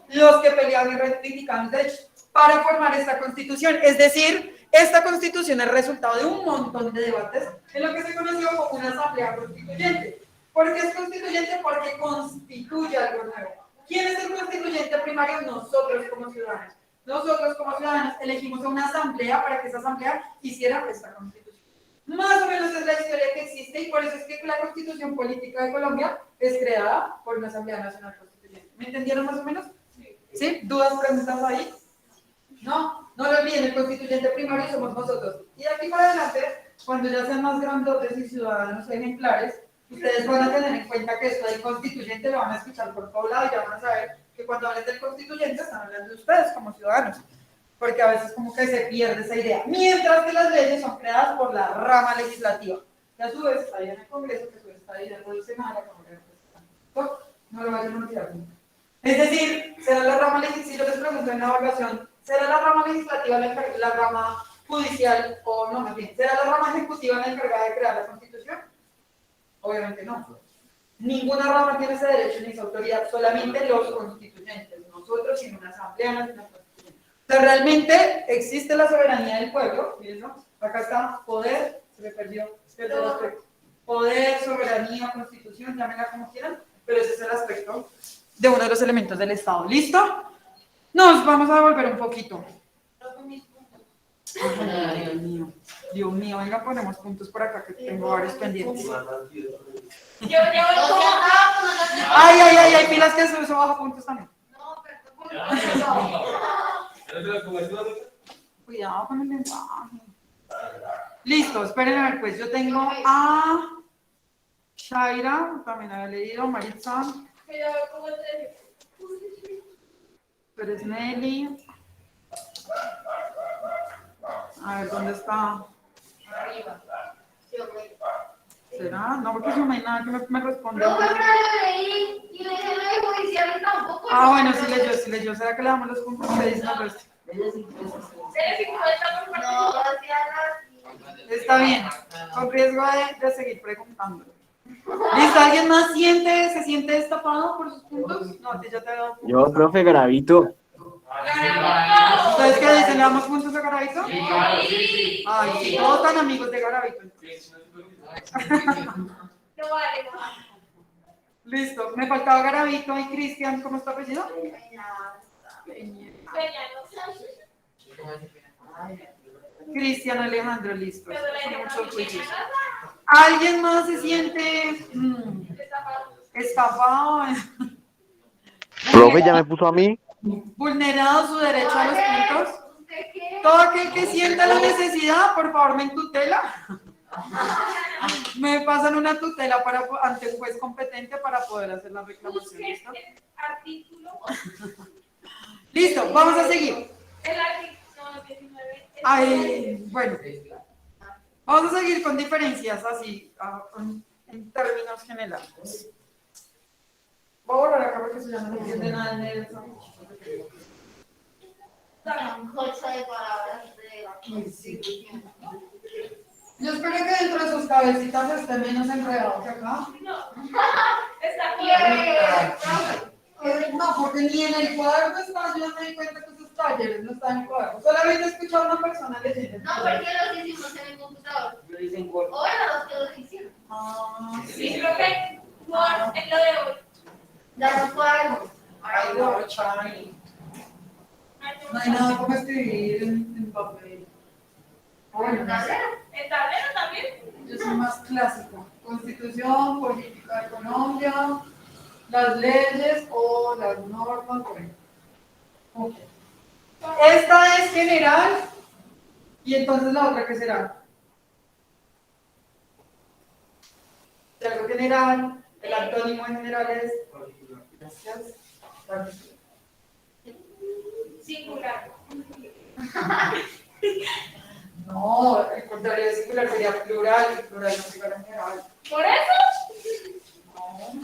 los que peleaban y reivindicaban los derechos para formar esta constitución. Es decir, esta constitución es resultado de un montón de debates en lo que se conoció como una asamblea constituyente. ¿Por qué es constituyente? Porque constituye algo nuevo. ¿Quién es el constituyente primario? Nosotros como ciudadanos. Nosotros como ciudadanos elegimos a una asamblea para que esa asamblea hiciera esta constitución. Más o menos es la historia que existe y por eso es que la Constitución Política de Colombia es creada por una Asamblea Nacional Constituyente. ¿Me entendieron más o menos? ¿Sí? ¿Dudas, preguntas ahí? No, no lo olviden, el constituyente primario somos nosotros. Y de aquí para adelante, cuando ya sean más grandotes y ciudadanos ejemplares, ustedes van a tener en cuenta que esto del constituyente lo van a escuchar por todo lado y ya van a saber que cuando hablen del constituyente están hablando de ustedes como ciudadanos. Porque a veces como que se pierde esa idea. Mientras que las leyes son creadas por la rama legislativa. Que a su vez está ahí en el Congreso, que a su vez está ahí en el Senado, la Cámara de Representantes. No lo vayan a olvidar nunca. Es decir, será la rama legislativa, si yo les pregunto en la evaluación, ¿será la rama legislativa la rama judicial o no? Más bien, ¿será la rama ejecutiva la encargada de crear la Constitución? Obviamente no. Ninguna rama tiene ese derecho ni esa autoridad, solamente los constituyentes, nosotros en una asamblea nacional. O sea, realmente existe la soberanía del pueblo, miren, ¿no? Acá está poder, se me perdió, poder, soberanía, constitución, llámenla como quieran, pero ese es el aspecto de uno de los elementos del Estado. ¿Listo? Nos vamos a devolver un poquito. Ay, Dios mío, venga, ponemos puntos por acá que tengo varios pendientes. Ay, pilas que eso baja puntos también. Cuidado con el mensaje. Listo, esperen a ver, pues yo tengo a Shaira, también había leído, Maritza, Pérez Nelly. A ver, ¿dónde está? Arriba. ¿Será? No, porque si no hay nada que me responda. No, pero lo leí y le dije lo de judicial tampoco. Ah, bueno, sí leyó. ¿Será que le damos los puntos que dicen al resto? No, Está bien. con riesgo de seguir preguntando. ¿Listo? ¿Alguien más se siente destapado por sus puntos? No, a ti ya te he dado puntos. Yo, profe, Garavito. ¿Ustedes qué dicen? ¿Le damos puntos a Garavito? Ay, sí, todos tan amigos de Garavito. No vale, no vale. Listo, me faltaba Garavito y Cristian, ¿cómo está apellido? Cristian Alejandro, listo. Muchos juicios. ¿Alguien más se siente estafado? Profe, ya me puso a mí. ¿Vulnerado su derecho a los puntos? Todo aquel que sienta la necesidad, por favor, me tutela. Me pasan una tutela ante un juez competente para poder hacer la reclamación. ¿Listo? Artículo. Listo, vamos a seguir. El artículo 19. Ay, bueno. Vamos a seguir con diferencias así, en términos generales. Voy a borrar acá porque eso ya no me entiende nada en el Un coche de palabras de la Constitución. Yo espero que dentro de sus cabecitas esté menos enredado que acá. No. Está bien. No, porque ni en el cuaderno está, yo me di cuenta que esos talleres no están en el cuaderno. Solamente he escuchado a una persona leyendo. No, porque los hicimos en el computador. Lo dicen corto. Ahora los que los hicieron. Sí, creo que por en lo de hoy. Ya no podemos. Ay, no, Charlie. No hay nada como escribir en papel. Bueno, no sé. ¿En tablero también? Yo soy más clásica. Constitución, política de Colombia, las leyes o las normas. Bueno. Okay. Esta es general y entonces la otra, ¿qué será? Si algo general, el antónimo en general es gracias. Singular. No, el contrario de singular sería plural, y plural no sería general. ¿Por eso?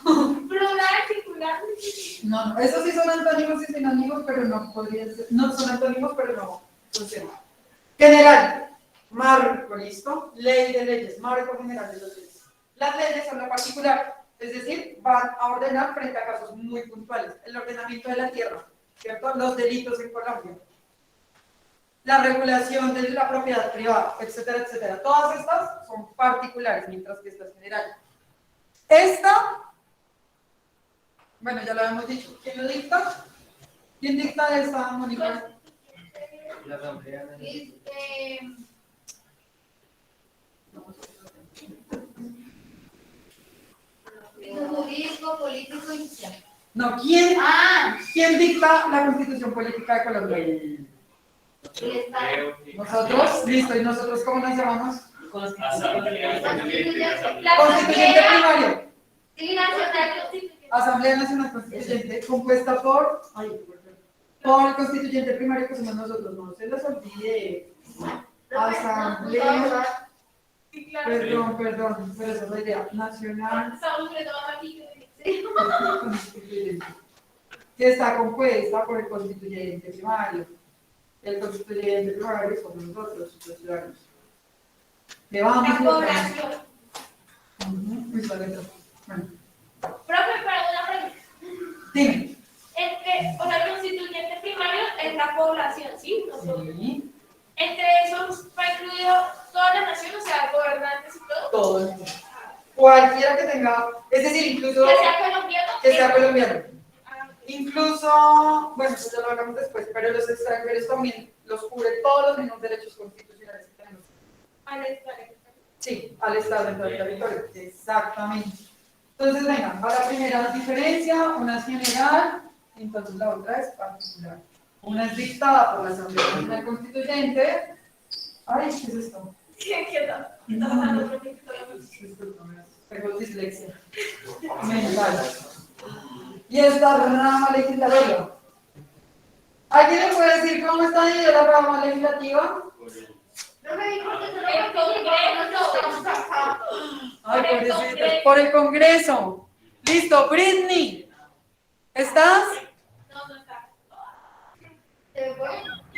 No. Plural, singular. No, esos sí son antónimos y sinónimos, pero no podrían ser. No son antónimos, pero no funcionan. General, marco, ¿listo? Ley de leyes, marco general de las leyes. Las leyes son lo particular, es decir, van a ordenar frente a casos muy puntuales. El ordenamiento de la tierra, ¿cierto? Los delitos en Colombia. La regulación de la propiedad privada, etcétera, etcétera. Todas estas son particulares, mientras que esta es general. Esta, bueno, ya lo habíamos dicho. ¿Quién lo dicta? ¿Quién dicta esta, Mónica? La asamblea. Jurídico, político y social. No, ¿quién dicta la Constitución Política de Colombia? ¿Nosotros? Listo, ¿y nosotros cómo nos llamamos? Constituyente primario. Asamblea Nacional Constituyente, compuesta por el constituyente primario que somos nosotros. No se les olvide. Asamblea. Perdón, pero esa es la idea. Nacional Constituyente. Que está compuesta por el constituyente primario. El constituyente primario somos nosotros, los ciudadanos. Le vamos La población. Bueno. Profe, para una pregunta. Dime. O sea, el constituyente primario es la población, ¿sí? Sí. Entre esos va incluido toda la nación, o sea, gobernantes y todo. Todo. Cualquiera que tenga, es decir, incluso. Que sea colombiano. Que sea colombiano. Incluso, bueno, eso ya lo hablamos después, pero los extranjeros también los cubre todos los mismos derechos constitucionales que tenemos. Al Estado. Sí, al Estado dentro del territorio. Exactamente. Entonces, venga, va la primera diferencia, una es general, entonces la otra es particular. Una es dictada por la Asamblea Nacional Constituyente. Ay, ¿qué es esto? ¿Qué tal? Tengo dislexia mental. Y esta rama legislativa. ¿Alguien me puede decir cómo está dividida la rama legislativa? Ay, pobrecita. Por el Congreso. Listo, Britney. ¿Estás? No está.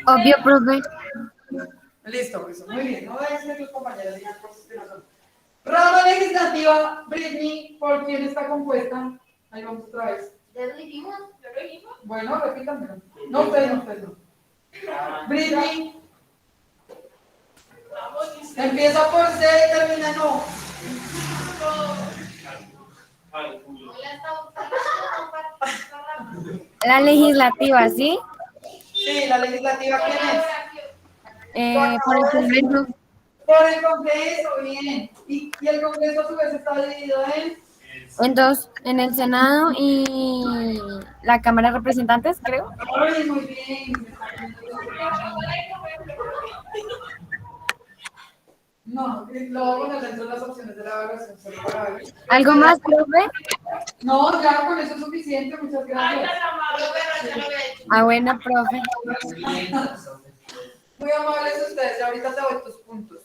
Obvio, profe. Listo, eso. Muy bien. No vayas a tus compañeros y las cosas que no son. Rama legislativa, Britney, ¿por quién está compuesta? Ahí vamos otra vez. ¿Ya lo dijimos? ¿Yo lo dijimos? Bueno, repítanmelo. No, ustedes no. Britney. Empieza por C y termina en O. La legislativa, ¿sí? Sí, la legislativa, ¿quién es? Por el Congreso. Por el Congreso, bien. Y el Congreso a su vez está dividido En dos, en el Senado y la Cámara de Representantes, creo. Ay, muy bien. No, lo voy a poner dentro de las opciones de la evaluación. Solo para ver. ¿Algo más, profe? No, ya con eso es suficiente, muchas gracias. Ah, bueno, profe. Muy amables ustedes, ya ahorita te doy tus puntos.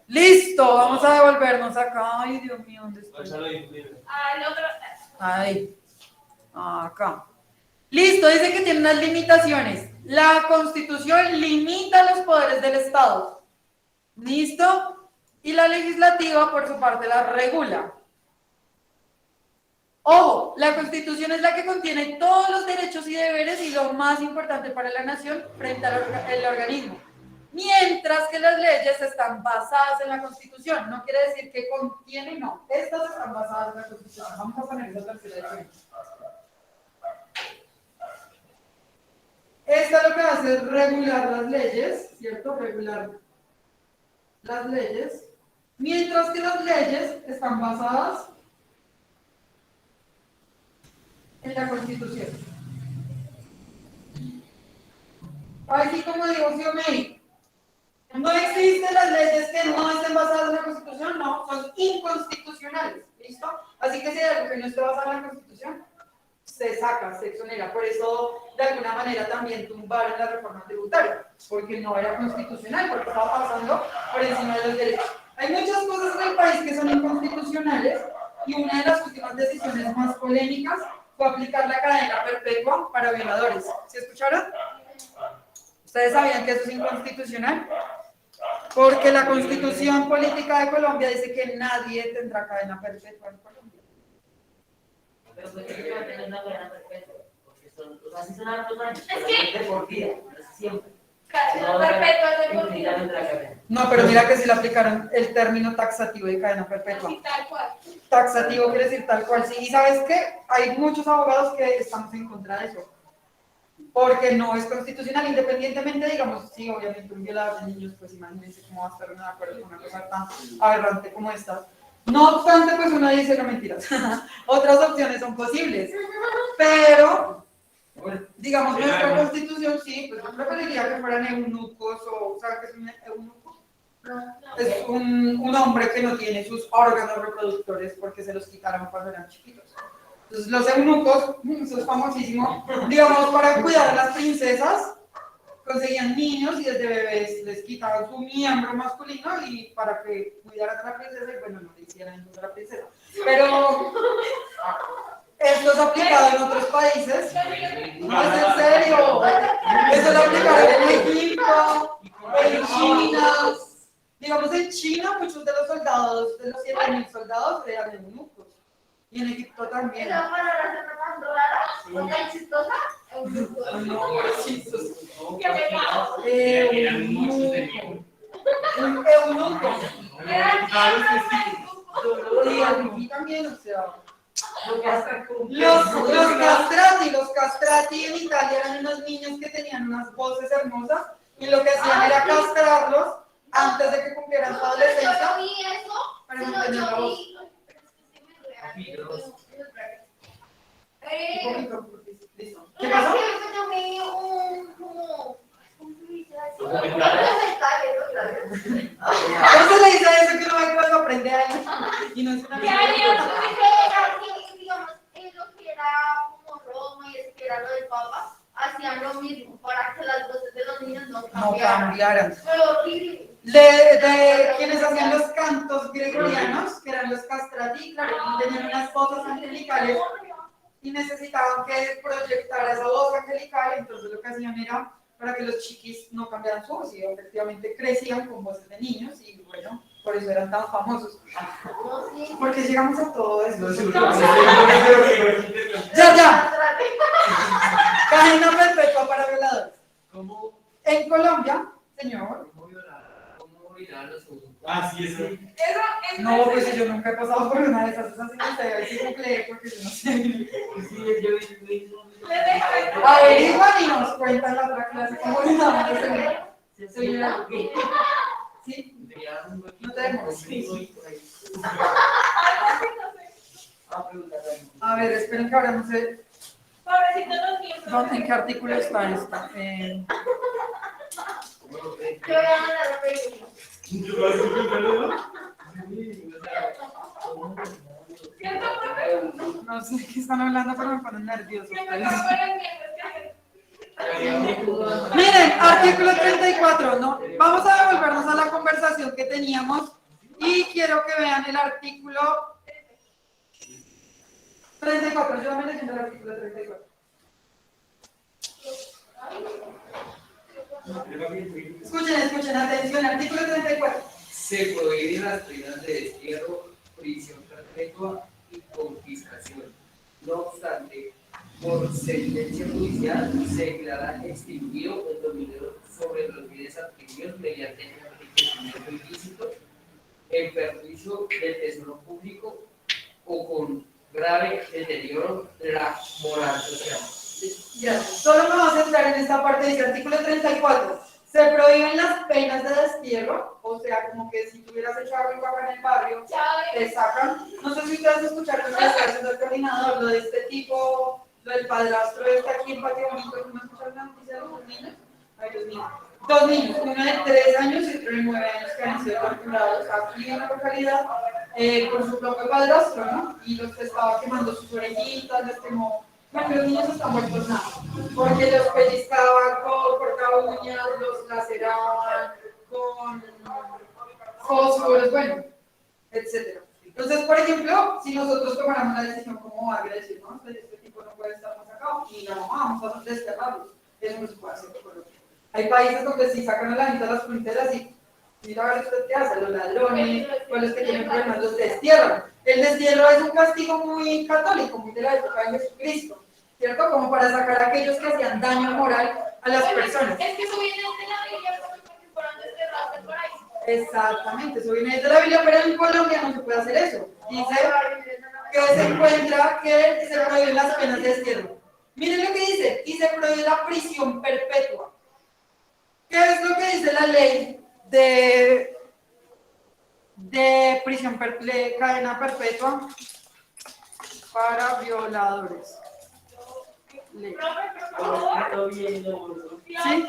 Listo, vamos a devolvernos acá. Ay, Dios mío, ¿dónde estoy? Ahí. Acá. Listo, dice que tiene unas limitaciones. La Constitución limita los poderes del Estado. ¿Listo? Y la legislativa, por su parte, la regula. Ojo, la Constitución es la que contiene todos los derechos y deberes y lo más importante para la nación frente al organismo. Mientras que las leyes están basadas en la Constitución. No quiere decir que contiene, no. Estas están basadas en la Constitución. Vamos a poner esa tercera de. Esta lo que hace es regular las leyes, ¿cierto? Regular las leyes. Mientras que las leyes están basadas en la Constitución. Así como digo, Xiomei, no existen las leyes que no estén basadas en la Constitución, no, son inconstitucionales, ¿listo? Así que si hay algo que no esté basado en la Constitución, se saca, se exonera. Por eso, de alguna manera, también tumbaron la reforma tributaria, porque no era constitucional, porque estaba pasando por encima de los derechos. Hay muchas cosas en el país que son inconstitucionales, y una de las últimas decisiones más polémicas fue aplicar la cadena perpetua para violadores. ¿Se escucharon? ¿Ustedes sabían que eso es inconstitucional? Porque la Constitución Política de Colombia dice que nadie tendrá cadena perpetua en Colombia. Pero pues que va a tener una cadena perpetua, porque son, o sea, sí son hartos años, Es pero que- es de por vida, no es siempre. Cadena perpetua es de por vida. Infinitamente la cadena. No, pero mira que sí le aplicaron el término taxativo de cadena perpetua. Sí, tal cual. Taxativo quiere decir tal cual, sí. Y ¿sabes qué? Hay muchos abogados que estamos en contra de eso. Porque no es constitucional, independientemente, digamos, sí, obviamente un violador de niños, pues imagínense cómo va a estar de acuerdo con una cosa tan aberrante como esta. No obstante, pues uno dice no mentiras. Otras opciones son posibles. Pero, digamos, nuestra constitución sí, pues yo preferiría que fueran eunucos o, ¿sabes qué es un eunuco? Es un hombre que no tiene sus órganos reproductores porque se los quitaron cuando eran chiquitos. Entonces los eunucos, eso es famosísimo, digamos, para cuidar a las princesas, conseguían niños y desde bebés les quitaban su miembro masculino y para que cuidaran a la princesa y bueno, no le hicieran entonces a la princesa. Pero esto es aplicado en otros países. No es en serio. Eso lo aplicaron en Egipto, en China. Digamos, en China muchos de los soldados, de los 7.000 soldados, eran eunucos. Y en Egipto también. Esa palabra se me mandó rara, porque es chistosa. No, chistoso. Un eunuco. Y aquí también, o sea. Los castrati en Italia eran unos niños que tenían unas voces hermosas y lo que hacían era castrarlos antes de que cumplieran su adolescencia. Yo vi eso, Para sino mantener la yo voz. vi. Un poquito, listo. ¿Qué Mira, pasó? que yo vi un como. ¿Cómo se dice así? ¿Cómo se le dice a eso que uno va a aprender ahí? Y no es una Digamos, lo que era como Roma y eso que era lo del Papa, hacían lo mismo para que las voces de los niños no no cambiaran. cambiaran. Pero horrible. De quienes hacían los cantos gregorianos, que eran los castrati, claro, tenían unas voces angelicales y necesitaban que proyectara esa voz angelical, entonces lo que hacían era para que los chiquis no cambiaran su voz y efectivamente crecían con voces de niños y bueno, por eso eran tan famosos. Porque llegamos a todo eso. Ya. Cadena perpetua para violadores. En Colombia, señor. Sí, Eso No, pues yo nunca he pasado por una de esas, así que usted a ver si google, porque yo no sé. Averiguan y nos cuentan la otra clase cómo le damos señora. ¿Sí? No te demores. A ver, esperen que ahora no sé. Pobrecitos los niños. ¿Dónde, en qué artículo está esto? Yo voy a mandar a pedir. ¿Cierto, profe? No sé qué están hablando, pero me ponen nervioso. Que me tocó los niños. Miren, artículo 34, ¿no? Vamos a devolvernos a la conversación que teníamos y quiero que vean el artículo 34. Yo me leyendo el artículo 34. Escuchen, atención, artículo 34. Se prohíben las penas de destierro, prisión perpetua y confiscación. No obstante, por sentencia judicial se declara extinguido el dominio sobre los bienes adquiridos mediante el enriquecimiento ilícito, en perjuicio del tesoro público o con grave deterioro de la moral social. Ya, solo me vamos a centrar en esta parte, dice artículo 34. Se prohíben las penas de destierro, o sea, como que si tuvieras hecho algo acá en el barrio, te sacan. No sé si ustedes escucharon lo que está haciendo el coordinador, lo de este tipo, lo del padrastro está aquí en Patio Bonito. ¿No escucharon la noticia de los dos niños? Ay, Dios mío. Dos niños, uno de 3 años y otro de 9 años que han sido torturados aquí en la localidad por su propio padrastro, ¿no? Y los que estaba quemando sus orejitas, les quemó. Bueno, los niños están muertos nada, porque los pellizcaban con cortaúñas, los laceraban con fósforos, bueno, etc. Entonces, por ejemplo, si nosotros tomáramos la decisión como Agria, decir, no, este tipo no puede estar más acá, y la mamá, vamos a desterrarlos, eso no se puede hacer por otro. Hay países donde sí sacan a la gente a las fronteras y mira a ver usted qué hace, los ladrones, o los que tienen problemas, los destierran. El destierro es un castigo muy católico, muy de la época de Jesucristo, ¿cierto? Como para sacar a aquellos que hacían daño moral a las personas. Es que eso viene de la Biblia porque fueron desterrados del paraíso. Exactamente, eso viene de la Biblia, pero en Colombia no se puede hacer eso. Dice que se encuentra que se prohíben las penas de destierro. Miren lo que dice, y se prohíbe la prisión perpetua. ¿Qué es lo que dice la ley de prisión de cadena perpetua para violadores? Ley. ¿Sí?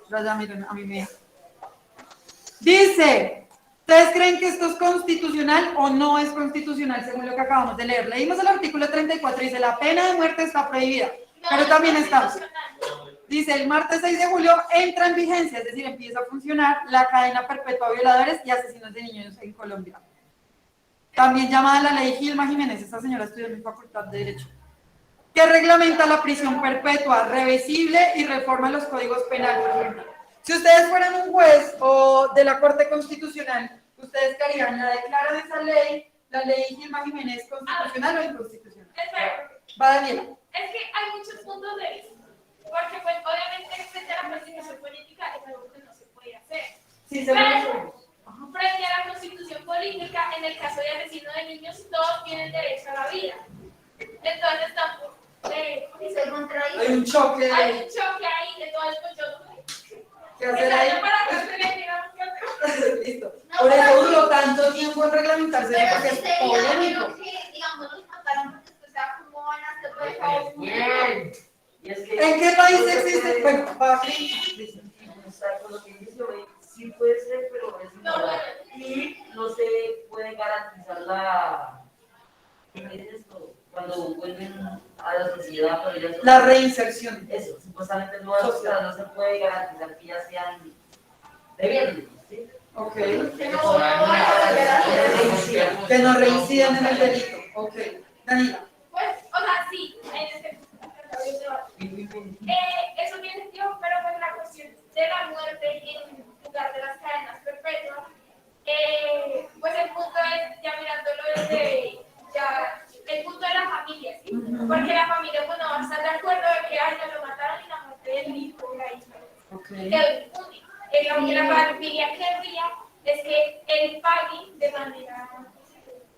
Ya miren, a mí me dice, ¿ustedes creen que esto es constitucional o no es constitucional según lo que acabamos de leer? Leímos el artículo 34 y dice, la pena de muerte está prohibida, pero también está. Dice, el martes 6 de julio entra en vigencia, es decir, empieza a funcionar la cadena perpetua a violadores y asesinos de niños en Colombia. También llamada la ley Gilma Jiménez, esta señora estudió en mi facultad de Derecho, que reglamenta la prisión perpetua reversible y reforma los códigos penales. Si ustedes fueran un juez o de la Corte Constitucional, ¿ustedes qué harían? ¿La declaran esa ley, la ley Gilma Jiménez, constitucional o inconstitucional? Va, Daniela. Es que hay muchos puntos de vista. Porque, pues, obviamente, frente a la persecución política es algo que no se puede hacer. Sí, se Pero, frente a la constitución política, en el caso de asesino de niños, todos tienen derecho a la vida. Entonces, estamos. Hay un choque. Hay un choque ahí de todo el conjunto. ¿Qué hacer ahí? Para que se le diga lo que hacer. Listo. Por eso duró tanto tiempo en reglamentarse, Pero porque si es sería polémico. bueno que, digamos, los mataron porque después se cómo van a hacer todo el caos. ¿En qué país existe? Bueno, para aquí. Con lo que dice hoy, sí puede ser, pero es inmoral. Y no se puede garantizar la. ¿Qué es esto? Cuando vuelven a la sociedad, pero ya La reinserción. Eso, supuestamente no se puede garantizar que ya sean debiendo, ¿sí? Ok. Que Que no reincidan en el delito. Ok. Daniela. Pues, o sea, sí, en este eso tiene sentido, pero pues La familia que habría es que él pague de manera...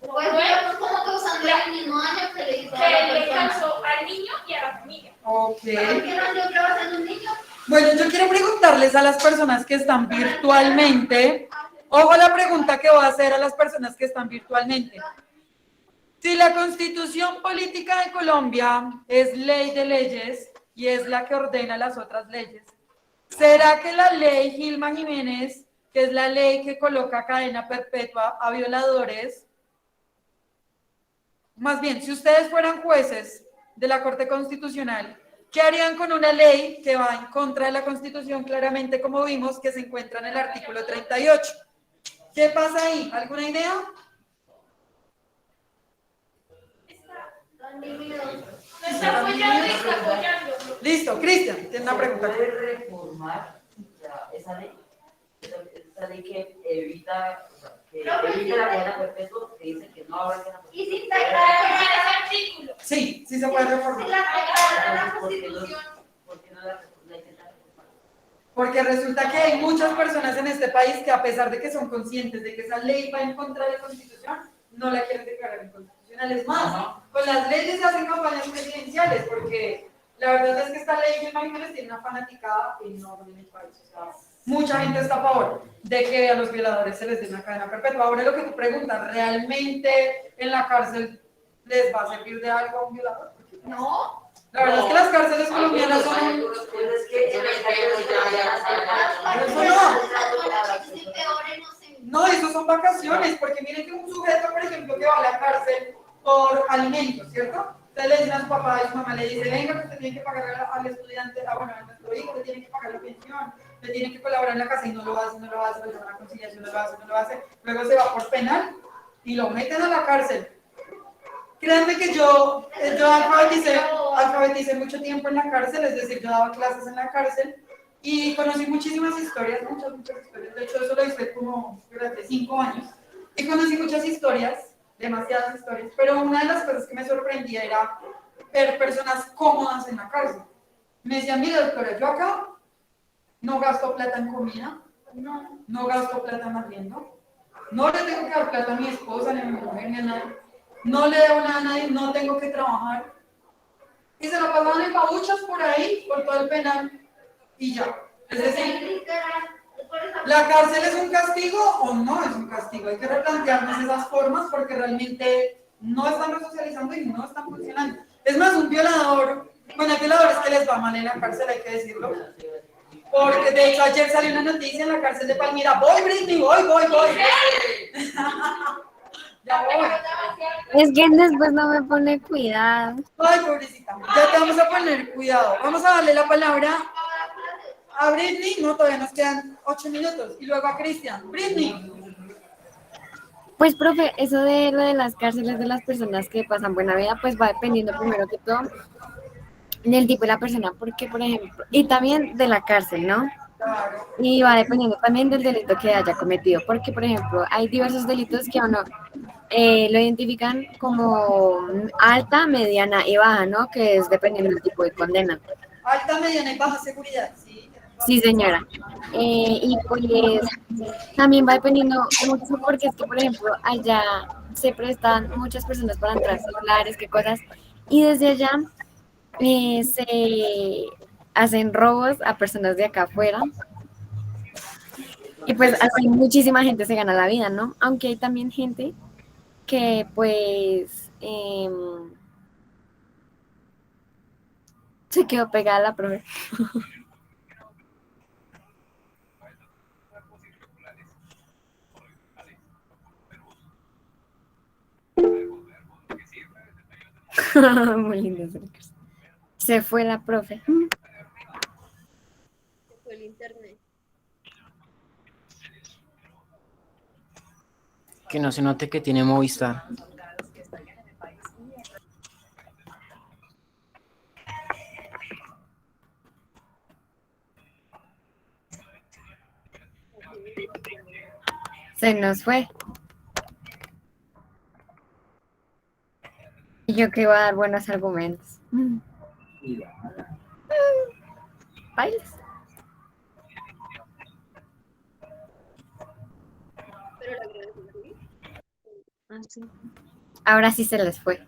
Pues digamos como que usando el mismo año que le hizo a la Que le persona. causó al niño y a la familia. Ok. ¿Por qué no yo creo que es un niño? Bueno, yo quiero preguntarles a las personas que están virtualmente, ojo a la pregunta que voy a hacer a las personas que están virtualmente. Si la Constitución Política de Colombia es ley de leyes y es la que ordena las otras leyes, ¿será que la ley Gilman Jiménez, que es la ley que coloca cadena perpetua a violadores, más bien, si ustedes fueran jueces de la Corte Constitucional, ¿qué harían con una ley que va en contra de la Constitución, claramente, como vimos, que se encuentra en el artículo 38? ¿Qué pasa ahí? ¿Alguna idea? No está apoyando y está apoyando. Listo, Cristian, tiene una pregunta. ¿Puede reformar esa ley? Esa ley que evita, la cadena perpetua, que dice que no habrá cadena perpetua. Y si está ese artículo. Sí, sí se puede reformar. si la regla de la Constitución. ¿Por qué no la intentan reformar? Porque resulta que hay muchas personas en este país que, a pesar de que son conscientes de que esa ley va en contra de la Constitución, no la quieren declarar inconstitucional. Es más, con las leyes se hacen campañas presidenciales, porque la verdad es que esta ley, yo imagino, tiene una fanaticada enorme en el país. O sea, mucha gente está a favor de que a los violadores se les dé una cadena perpetua. Ahora lo que tú preguntas, ¿realmente en la cárcel les va a servir de algo a un violador? No. La verdad es que las cárceles colombianas son... No, eso son vacaciones, porque miren que un sujeto, por ejemplo, que va a la cárcel por alimentos, ¿cierto? Entonces le dicen a su papá y su mamá, le dice, venga, que usted tiene que pagar al estudiante, bueno, a nuestro hijo, le tiene que pagar la pensión, le tiene que colaborar en la casa, y no lo hace, le da una conciliación, no lo hace, luego se va por penal y lo meten a la cárcel. Créanme que yo alfabeticé mucho tiempo en la cárcel, es decir, yo daba clases en la cárcel y conocí muchísimas historias, muchas historias. De hecho, eso lo hice como durante 5 años y conocí muchas historias, demasiadas historias, pero una de las cosas que me sorprendía era ver personas cómodas en la cárcel. Me decían, mira, doctora, yo acá no gasto plata en comida, no gasto plata en arriendo, no le tengo que dar plata a mi esposa, ni a mi mujer, ni a nadie. No le debo nada a nadie, no tengo que trabajar. Y se lo pasaban en babuchas por ahí, por todo el penal, y ya. Es decir, ¿la cárcel es un castigo o no es un castigo? Hay que replantearnos esas formas porque realmente no están resocializando y no están funcionando. Es más, un violador, bueno, hay violadores que les va mal en la cárcel, hay que decirlo. Porque de hecho ayer salió una noticia en la cárcel de Palmira, voy Britney, voy. Ya voy. Es que después no me pone cuidado. Ay, pobrecita, ya te vamos a poner cuidado. Vamos a darle la palabra a Britney. No, todavía nos quedan 8 minutos. Y luego a Cristian. Britney. Pues, profe, eso de lo de las cárceles de las personas que pasan buena vida, pues va dependiendo primero que todo del tipo de la persona, porque, por ejemplo, y también de la cárcel, ¿no? Y va dependiendo también del delito que haya cometido, porque, por ejemplo, hay diversos delitos que uno lo identifican como alta, mediana y baja, ¿no? Que es dependiendo del tipo de condena. Alta, mediana y baja seguridad, sí. Sí, señora. Y pues también va dependiendo mucho, porque es que, por ejemplo, allá se prestan muchas personas para entrar celulares, qué cosas, y desde allá se hacen robos a personas de acá afuera. Y pues así muchísima gente se gana la vida, ¿no? Aunque hay también gente que pues se quedó pegada a la profe. Muy lindo. Se fue la profe. Se fue el internet. Que no se note que tiene Movistar. Se nos fue. Y yo que iba a dar buenos argumentos. ¿Bailes? Ahora sí se les fue.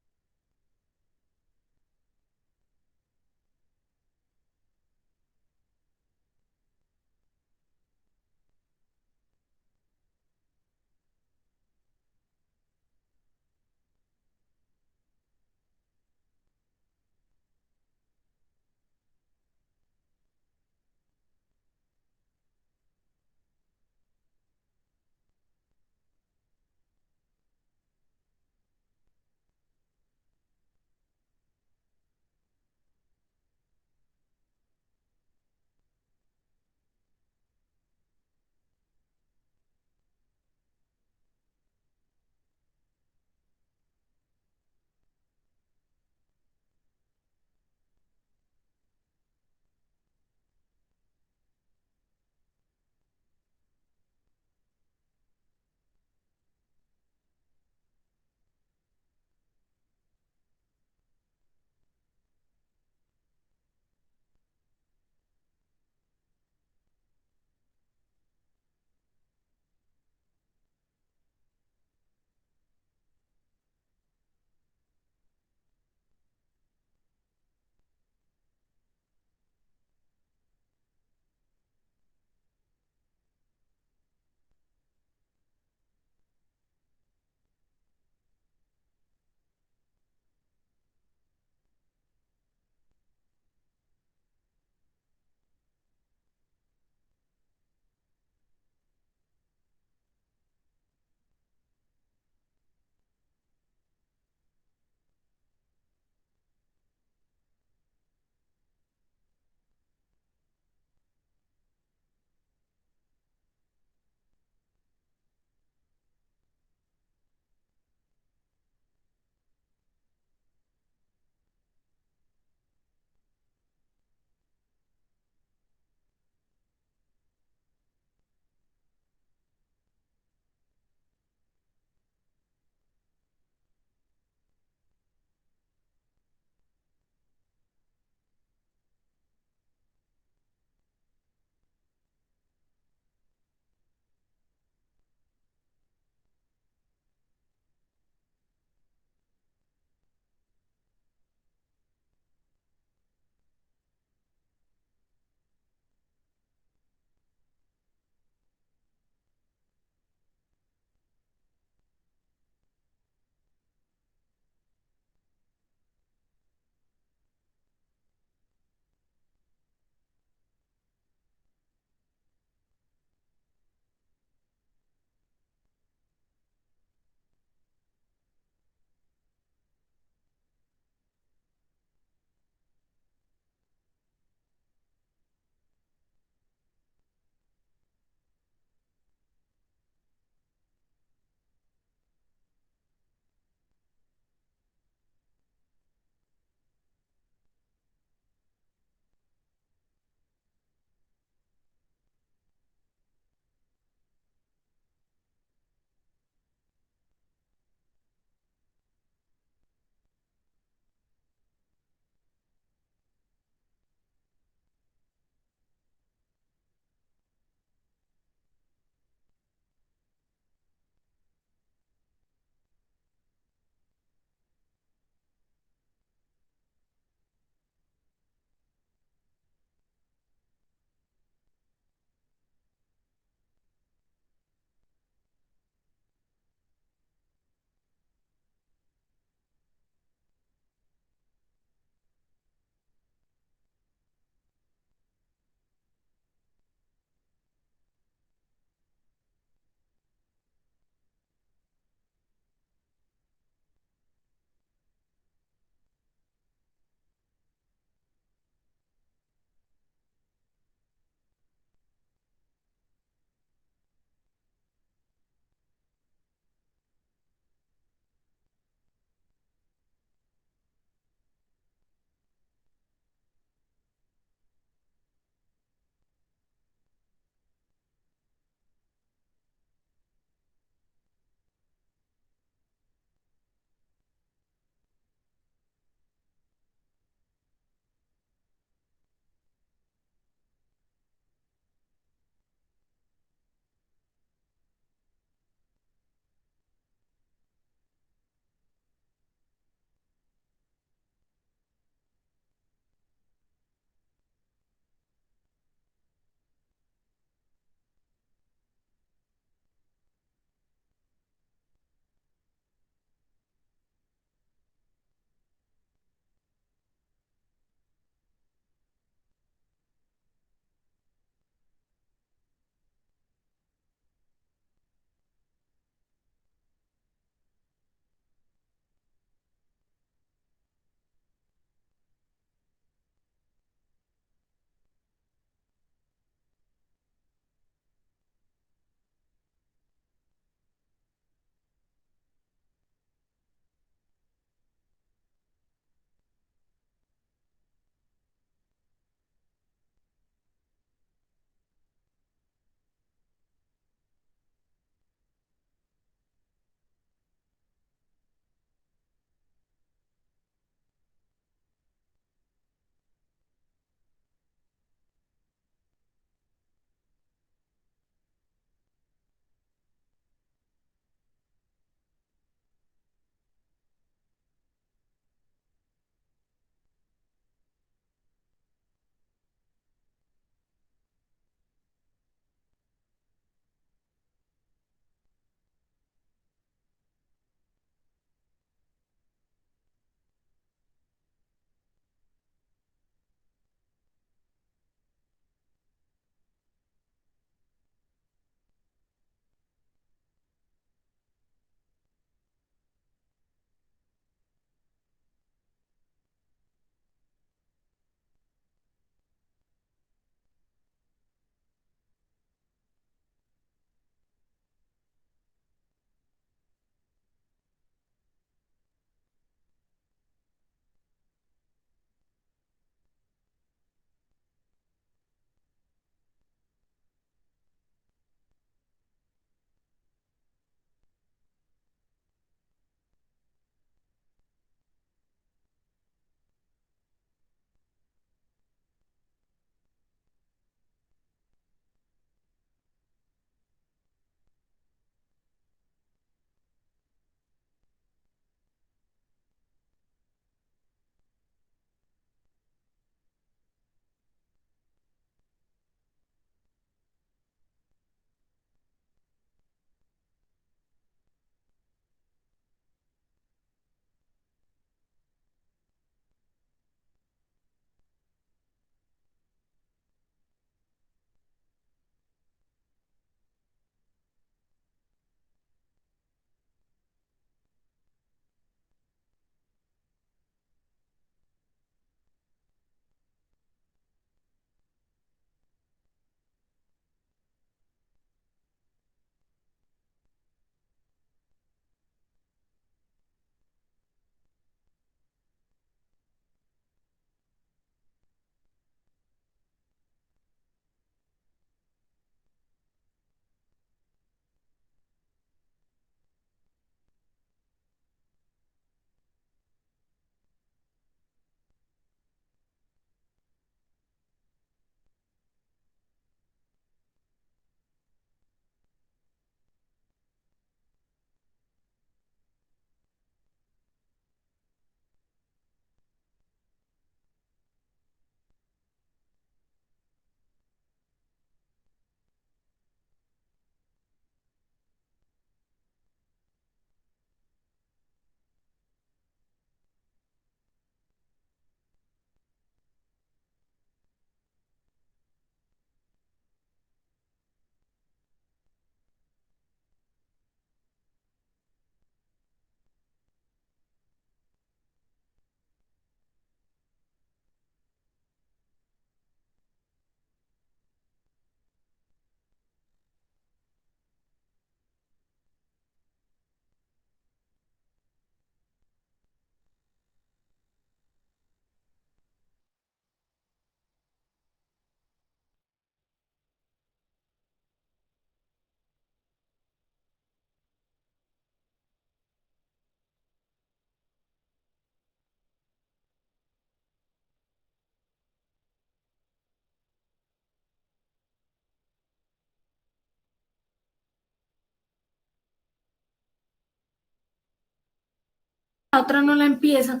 la otra no la empieza.